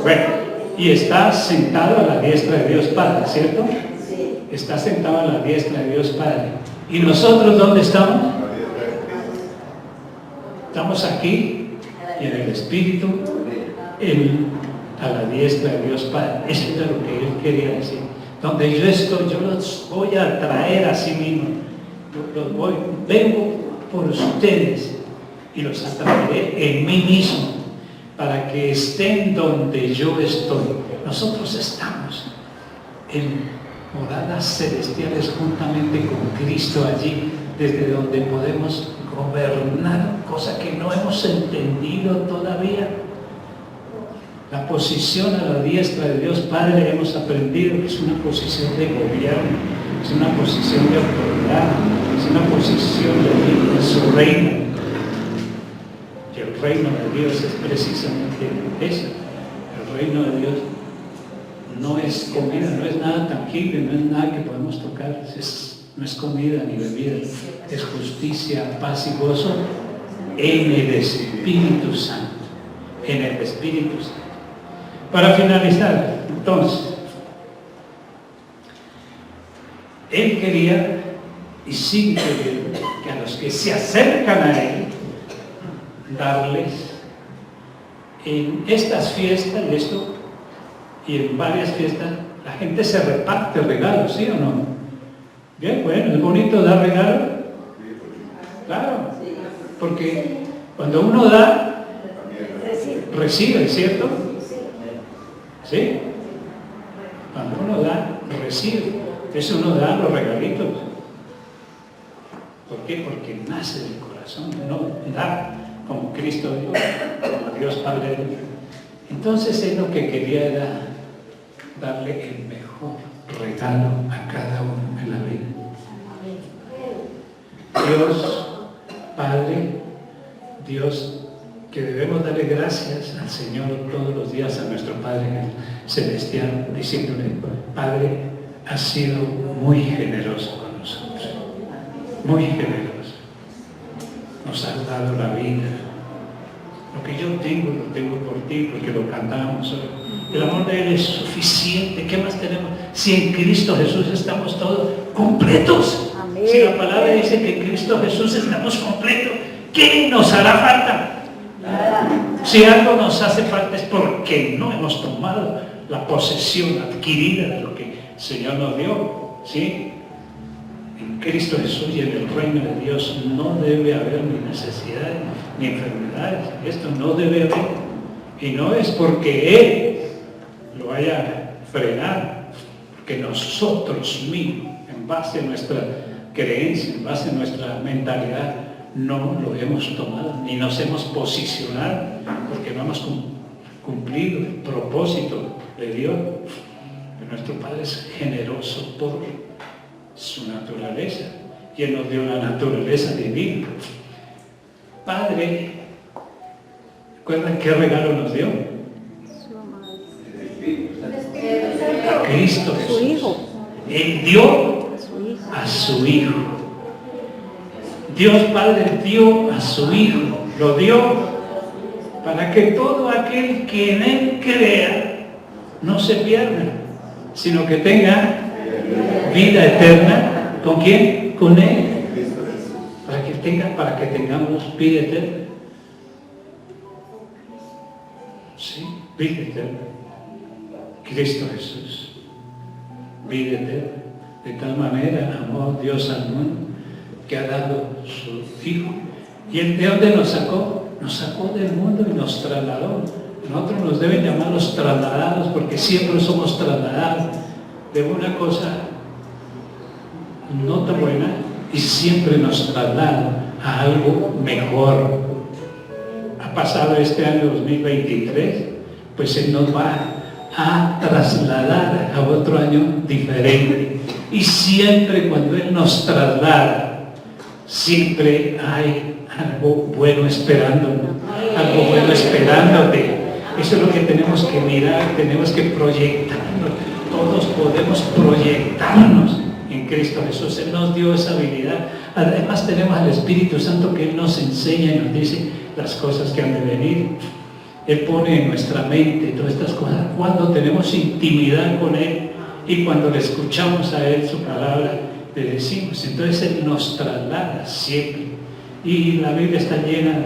Bueno, y está sentado a la diestra de Dios Padre, ¿cierto? Está sentado a la diestra de Dios Padre. ¿Y nosotros dónde estamos? Estamos aquí y en el Espíritu, a la diestra de Dios Padre. Eso es lo que Él quería decir. Donde yo estoy, yo los voy a traer a sí mismo. Vengo por ustedes y los atraeré en mí mismo para que estén donde yo estoy. Nosotros estamos en moradas celestiales juntamente con Cristo allí, desde donde podemos gobernar, cosa que no hemos entendido todavía. La posición a la diestra de Dios Padre hemos aprendido que es una posición de gobierno, es una posición de autoridad, es una posición de su reino. Y el reino de Dios es precisamente eso. El reino de Dios no es comida, no es nada tangible, no es nada que podemos tocar, no es comida ni bebida, es justicia, paz y gozo en el Espíritu Santo, en el Espíritu Santo. Para finalizar, entonces, Él quería y sigue queriendo que a los que se acercan a Él, darles en estas fiestas, y en varias fiestas, la gente se reparte regalos, ¿sí o no? Bien, bueno, es bonito dar regalos. Claro, porque cuando uno da, recibe, ¿cierto? ¿Sí? Cuando uno da, recibe. Eso uno da los regalitos. ¿Por qué? Porque nace del corazón, no da como Cristo dio, como Dios Padre dio. Entonces Él lo que quería era darle el mejor regalo a cada uno en la vida. Dios Padre, Dios que debemos darle gracias al Señor todos los días, a nuestro Padre Celestial, diciéndole, Padre, has sido muy generoso con nosotros, muy generoso. Nos has dado la vida. Lo que yo tengo, lo tengo por ti, porque lo cantamos hoy. El amor de Él es suficiente. ¿Qué más tenemos? Si en Cristo Jesús estamos todos completos. Amén. Si la palabra dice que en Cristo Jesús estamos completos, ¿qué nos hará falta? Nada. Si algo nos hace falta es porque no hemos tomado la posesión adquirida de lo que el Señor nos dio. ¿Sí? En Cristo Jesús y en el reino de Dios no debe haber ni necesidades ni enfermedades. Esto no debe haber. Y no es porque Él lo haya frenado, porque nosotros mismos, en base a nuestra creencia, en base a nuestra mentalidad, no lo hemos tomado, ni nos hemos posicionado, porque no hemos cumplido el propósito de Dios. Pero nuestro Padre es generoso por su naturaleza, y Él nos dio la naturaleza divina. Padre, ¿recuerdan qué regalo nos dio? A Cristo Jesús. Su Hijo. Él dio a su Hijo. Dios Padre dio a su Hijo. Lo dio para que todo aquel que en Él crea no se pierda, sino que tenga vida eterna. ¿Con quién? Con Él. Para que tengamos vida eterna. Sí, vida eterna. Cristo Jesús, vida eterna. De tal manera amó Dios al mundo que ha dado su Hijo. ¿Y Él de dónde nos sacó? Nos sacó del mundo y nos trasladó. Nosotros nos deben llamar los trasladados, porque siempre somos trasladados de una cosa no tan buena y siempre nos traslada a algo mejor. Ha pasado este año 2023, pues Él nos va a trasladar a otro año diferente. Y siempre cuando Él nos traslada, siempre hay algo bueno esperándonos, algo bueno esperándote. Eso es lo que tenemos que mirar, tenemos que proyectarnos. Todos podemos proyectarnos en Cristo Jesús. Él nos dio esa habilidad. Además tenemos al Espíritu Santo que Él nos enseña y nos dice las cosas que han de venir. Él pone en nuestra mente todas estas cosas cuando tenemos intimidad con Él y cuando le escuchamos a Él su palabra, le decimos. Entonces Él nos traslada siempre. Y la Biblia está llena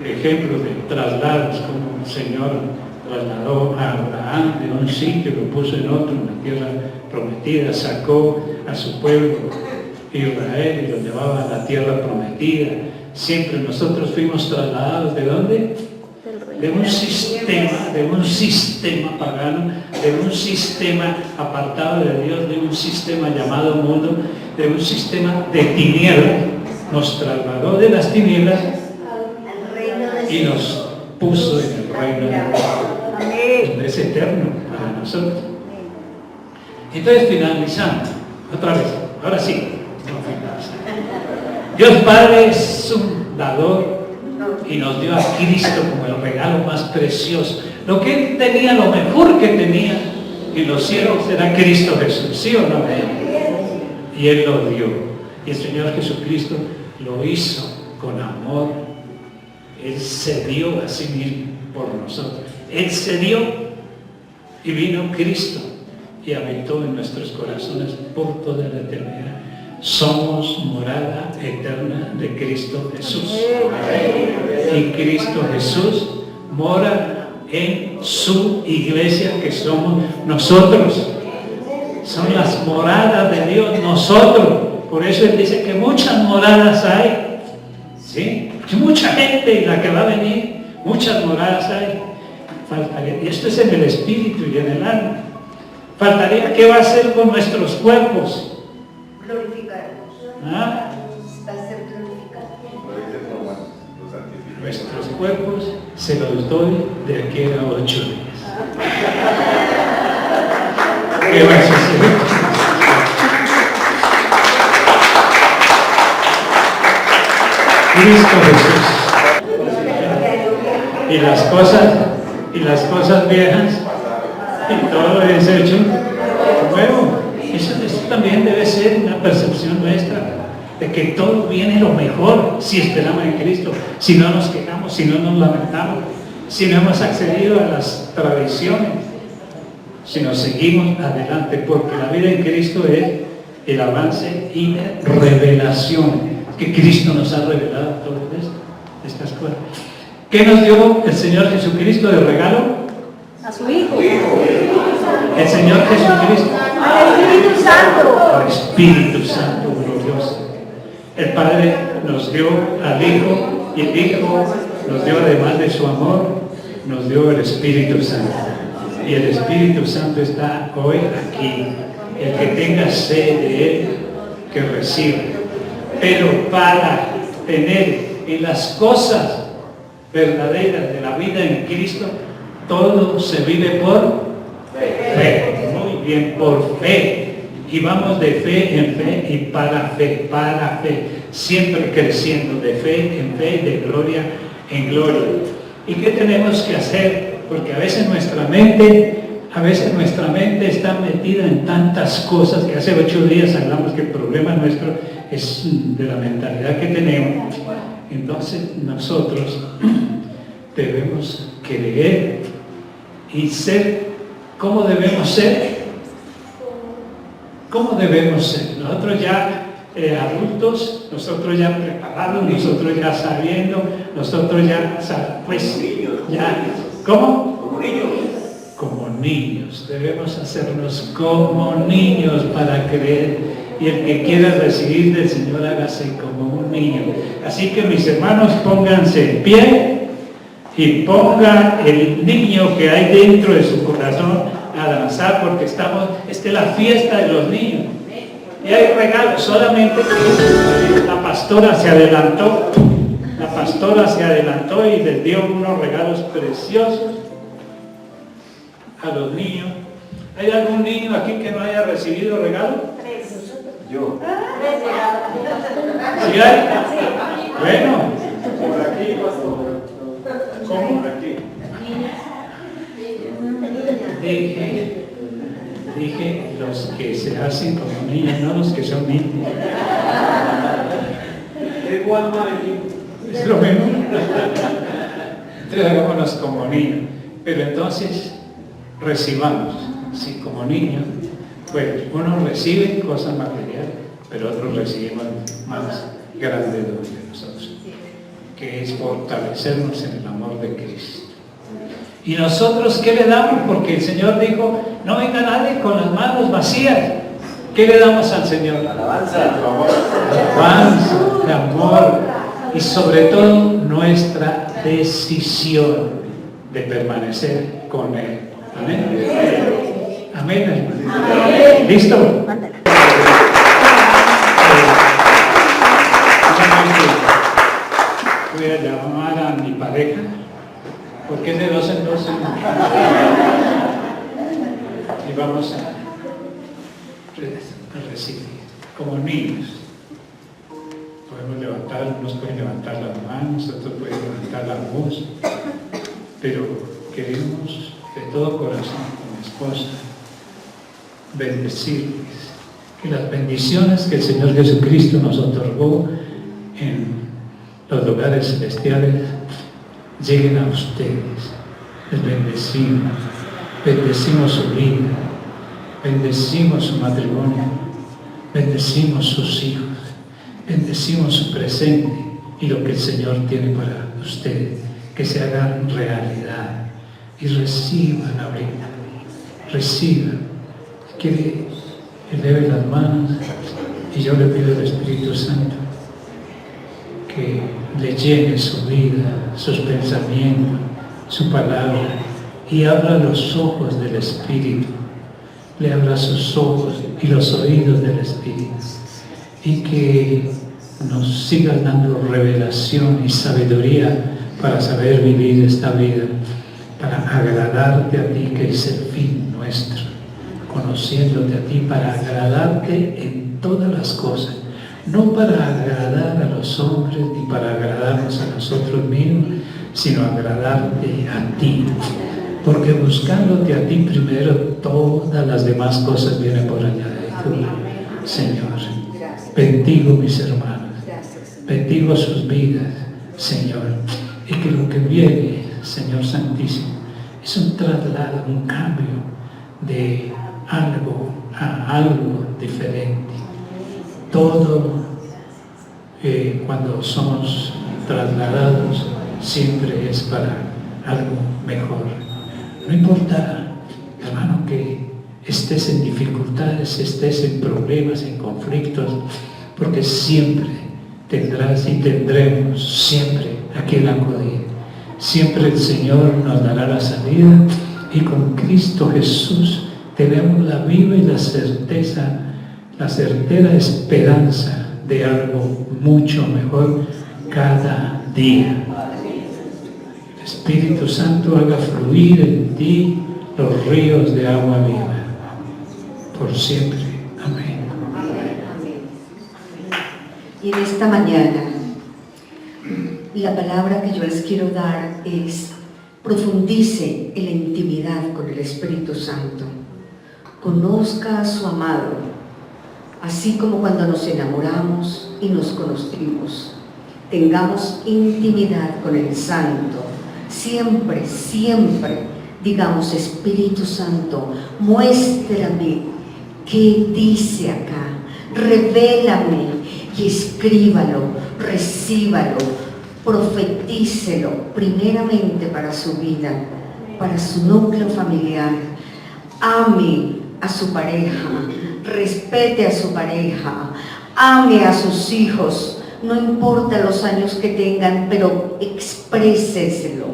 de ejemplos de traslados, como el Señor trasladó a Abraham de un sitio, lo puso en otro, en la tierra prometida, sacó a su pueblo Israel y lo llevaba a la tierra prometida. Siempre nosotros fuimos trasladados, ¿de dónde? De un sistema pagano, de un sistema apartado de Dios, de un sistema llamado mundo, de un sistema de tinieblas. Nos trasladó de las tinieblas y nos puso en el reino de Dios, donde es eterno para nosotros. Entonces, finalizando, otra vez, ahora sí, no finalizando. Dios Padre es un dador y nos dio a Cristo como el regalo más precioso. Lo que Él tenía, lo mejor que tenía en los cielos era Cristo Jesús, ¿sí o no? Y Él lo dio. Y el Señor Jesucristo lo hizo con amor. Él se dio a sí mismo por nosotros. Él se dio y vino Cristo y habitó en nuestros corazones por toda la eternidad. Somos morada eterna de Cristo Jesús. Y Cristo Jesús mora en su iglesia, que somos nosotros. Son las moradas de Dios, nosotros. Por eso Él dice que muchas moradas hay. ¿Sí? Mucha gente, la que va a venir, muchas moradas hay. Faltaría, y esto es en el espíritu y en el alma. Faltaría, ¿qué va a hacer con nuestros cuerpos? Glorificarnos. ¿Ah? Va a ser glorificado. Nuestros cuerpos se los doy de aquí a 8 días. ¿Qué va a suceder? Cristo Jesús. Y las cosas viejas y todo es hecho nuevo. Eso también debe ser una percepción nuestra, de que todo viene lo mejor si esperamos en Cristo, si no nos quejamos, si no nos lamentamos, si no hemos accedido a las tradiciones, si nos seguimos adelante, porque la vida en Cristo es el avance y la revelación, que Cristo nos ha revelado todas estas cosas. ¿Qué nos dio el Señor Jesucristo de regalo? A su Hijo. El Señor Jesucristo. Al Espíritu Santo. Al Espíritu Santo glorioso. El Padre nos dio al Hijo y el Hijo nos dio, además de su amor, nos dio el Espíritu Santo. Y el Espíritu Santo está hoy aquí. El que tenga sed de Él, que reciba. Pero para tener en las cosas verdaderas de la vida en Cristo, todo se vive por fe. Muy bien, por fe. Y vamos de fe en fe y para fe, siempre creciendo de fe en fe, de gloria en gloria. ¿Y qué tenemos que hacer? Porque a veces nuestra mente está metida en tantas cosas, que hace 8 días hablamos que el problema nuestro es de la mentalidad que tenemos. Entonces nosotros debemos creer y ser. ¿Cómo debemos ser? ¿Cómo debemos ser? Nosotros ya adultos, nosotros ya preparados, nosotros ya sabiendo, nosotros ya, pues, ya, ¿cómo? Como niños. Como niños, debemos hacernos como niños para creer. Y el que quiera recibir del Señor, hágase como un niño. Así que mis hermanos, pónganse en pie y pongan el niño que hay dentro de su corazón a danzar, porque esta es la fiesta de los niños. Y hay regalos, solamente que la pastora se adelantó y les dio unos regalos preciosos a los niños. ¿Hay algún niño aquí que no haya recibido regalo? Yo. ¿Sí hay? Bueno. Por aquí, pastor. ¿Cómo? Por aquí. Dije los que se hacen como niños, no los que son niños. Es igual, aquí. Es lo mismo. Entonces hagámonos como niños. Pero entonces recibamos, sí, como niños. Pues unos reciben cosas materiales, pero otros recibimos más grande don de nosotros, que es fortalecernos en el amor de Cristo. ¿Y nosotros qué le damos? Porque el Señor dijo, no venga nadie con las manos vacías. ¿Qué le damos al Señor? Alabanza, Alabanza, amor y sobre todo nuestra decisión de permanecer con Él. Amén. Amén, hermano. ¿Listo? Voy a llamar a mi pareja, porque es de 2 en 2. Y vamos a recibir como niños. Podemos levantar, unos pueden levantar las manos, otros pueden levantar la voz, pero queremos de todo corazón con mi esposa bendecirles, que las bendiciones que el Señor Jesucristo nos otorgó en los lugares celestiales lleguen a ustedes. Les bendecimos su vida, bendecimos su matrimonio, bendecimos sus hijos, bendecimos su presente y lo que el Señor tiene para ustedes, que se hagan realidad y reciban ahorita, reciban, que eleve las manos y yo le pido al Espíritu Santo que le llene su vida, sus pensamientos, su palabra, y abra los ojos del Espíritu, le abra sus ojos y los oídos del Espíritu, y que nos sigas dando revelación y sabiduría para saber vivir esta vida, para agradarte a ti, que es el fin nuestro, conociéndote a ti, para agradarte en todas las cosas, no para agradar a los hombres ni para agradarnos a nosotros mismos, sino agradarte a ti, porque buscándote a ti primero, todas las demás cosas vienen por añadidura. Señor, bendigo mis hermanos, bendigo sus vidas, Señor, y que lo que viene, Señor Santísimo, es un traslado, un cambio de algo a algo diferente. Todo cuando somos trasladados siempre es para algo mejor. No importa, hermano, que estés en dificultades, estés en problemas, en conflictos, porque siempre tendrás y tendremos siempre a quien acudir. siempre el Señor nos dará la salida y con Cristo Jesús tenemos la viva y la certera esperanza de algo mucho mejor cada día. El Espíritu Santo haga fluir en ti los ríos de agua viva por siempre. Amén. Y en esta mañana, la palabra que yo les quiero dar es: profundice en la intimidad con el Espíritu Santo. Conozca a su amado, así como cuando nos enamoramos y nos conocimos. Tengamos intimidad con el Santo. Siempre, siempre digamos: Espíritu Santo, muéstrame qué dice acá, revélame y escríbalo, recíbalo, profetícelo primeramente para su vida, para su núcleo familiar. Ame a su pareja, respete a su pareja, ame a sus hijos, no importa los años que tengan, pero expréseselo,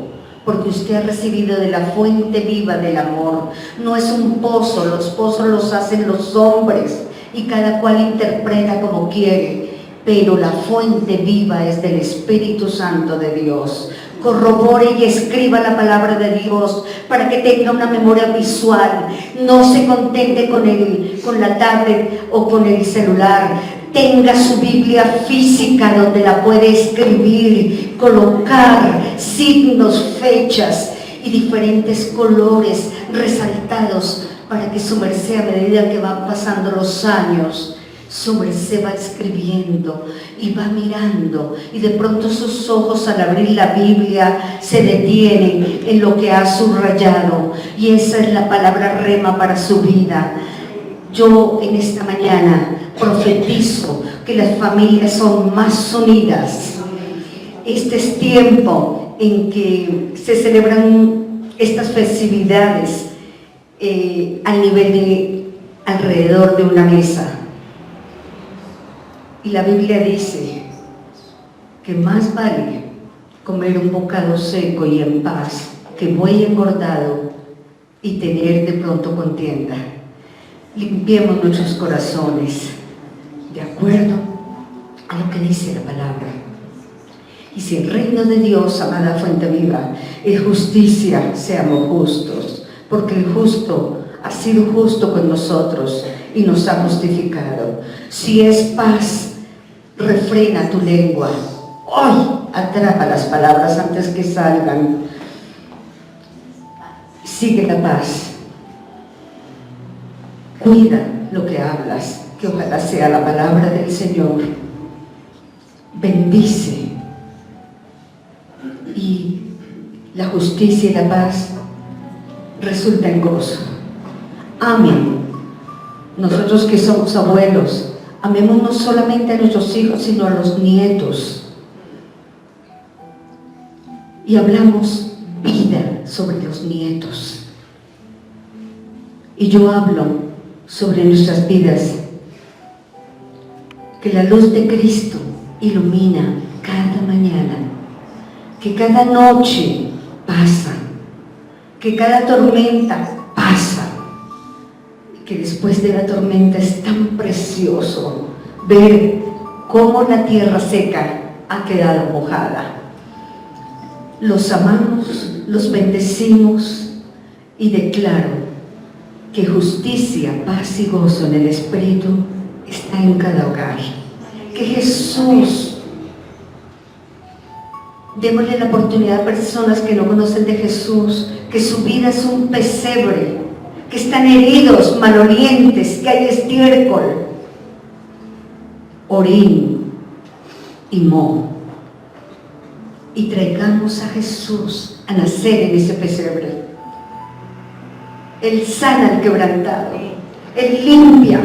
porque usted ha recibido de la fuente viva del amor. No es un pozo, los pozos los hacen los hombres y cada cual interpreta como quiere, pero la fuente viva es del Espíritu Santo de Dios. Corrobore y escriba la palabra de Dios para que tenga una memoria visual. No se contente con la tablet o con el celular. Tenga su Biblia física donde la puede escribir, colocar signos, fechas y diferentes colores resaltados para que su merced, a medida que van pasando los años, su merced va escribiendo y va mirando, y de pronto sus ojos al abrir la Biblia se detienen en lo que ha subrayado, y esa es la palabra rema para su vida. Yo en esta mañana profetizo que las familias son más unidas. Este es tiempo en que se celebran estas festividades al nivel de alrededor de una mesa. Y la Biblia dice que más vale comer un bocado seco y en paz que buey engordado y tener de pronto contienda. Limpiemos nuestros corazones de acuerdo a lo que dice la palabra. Y si el reino de Dios, amada fuente viva, es justicia, seamos justos, porque el justo ha sido justo con nosotros y nos ha justificado. Si es paz, refrena tu lengua. Hoy atrapa las palabras antes que salgan. Sigue la paz. Cuida lo que hablas, que ojalá sea la palabra del Señor. Bendice. Y la justicia y la paz resulta en gozo. Amén. Nosotros que somos abuelos, amemos no solamente a nuestros hijos, sino a los nietos. Y hablamos vida sobre los nietos. Y yo hablo sobre nuestras vidas. Que la luz de Cristo ilumina cada mañana. Que cada noche pasa. Que cada tormenta pasa. Que después de la tormenta es tan precioso ver cómo la tierra seca ha quedado mojada. Los amamos, los bendecimos y declaro que justicia, paz y gozo en el Espíritu está en cada hogar. Que Jesús, démosle la oportunidad a personas que no conocen de Jesús, que su vida es un pesebre, que están heridos, malolientes, que hay estiércol, orín y moho. Y traigamos a Jesús a nacer en ese pesebre. Él sana al quebrantado, Él limpia,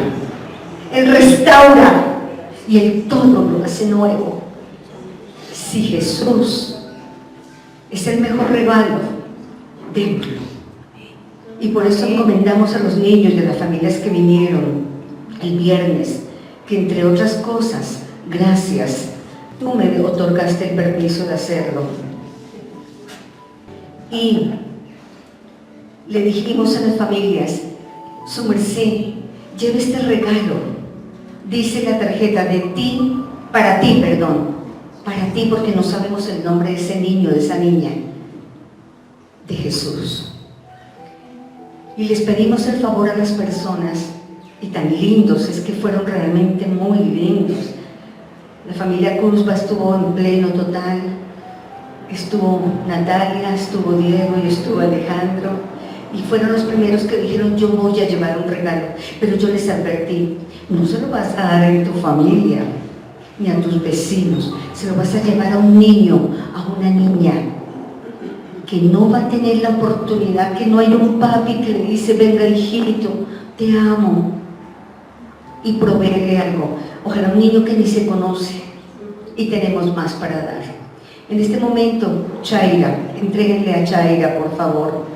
Él restaura y Él todo lo hace nuevo. Si Jesús es el mejor regalo, démoslo. Y por eso encomendamos a los niños y a las familias que vinieron el viernes, que entre otras cosas, gracias, tú me otorgaste el permiso de hacerlo. Y le dijimos a las familias, su merced, lleve este regalo. Dice la tarjeta para ti, porque no sabemos el nombre de ese niño, de esa niña, de Jesús. Y les pedimos el favor a las personas, y tan lindos, es que fueron realmente muy lindos. La familia Cruzba estuvo en pleno total, estuvo Natalia, estuvo Diego y estuvo Alejandro, y fueron los primeros que dijeron, yo voy a llevar un regalo, pero yo les advertí, no se lo vas a dar a tu familia, ni a tus vecinos, se lo vas a llevar a un niño, a una niña, que no va a tener la oportunidad, que no hay un papi que le dice, venga hijito, te amo, y proveerle algo. Ojalá un niño que ni se conoce, y tenemos más para dar. En este momento, Chaira, entréguenle a Chaira, por favor.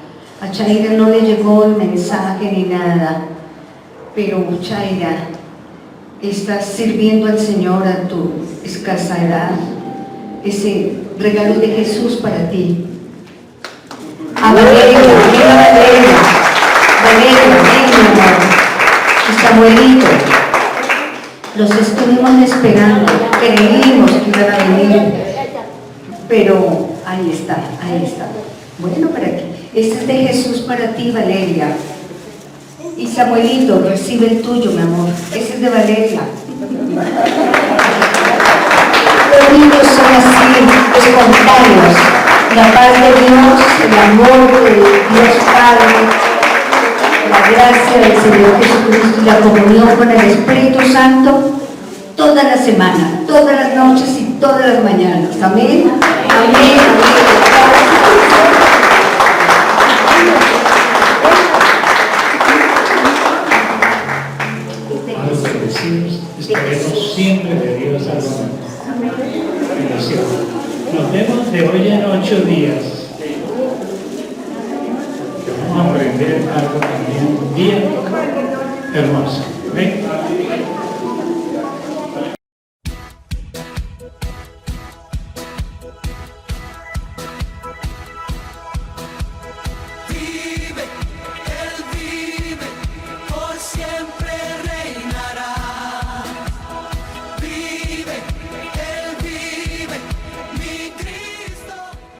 A Chaira no le llegó el mensaje ni nada, pero Chaira, estás sirviendo al Señor a tu escasa edad. Ese regalo de Jesús para ti. A Valeria, ven, amor. Y Samuelito, los estuvimos esperando, creímos que iban a venir, pero ahí está. Bueno, para aquí. Este es de Jesús para ti, Valeria. Y Samuelito, recibe el tuyo, mi amor. Ese es de Valeria. Los niños son así, espontáneos. La paz de Dios, el amor de Dios Padre, la gracia del Señor Jesucristo y la comunión con el Espíritu Santo toda la semana, todas las noches y todas las mañanas. Amén. Amén. Padre bendecidos, esperemos siempre de Dios algo. Bendición. Nos vemos de hoy en 8 días. Vamos a aprender algo también bien hermoso.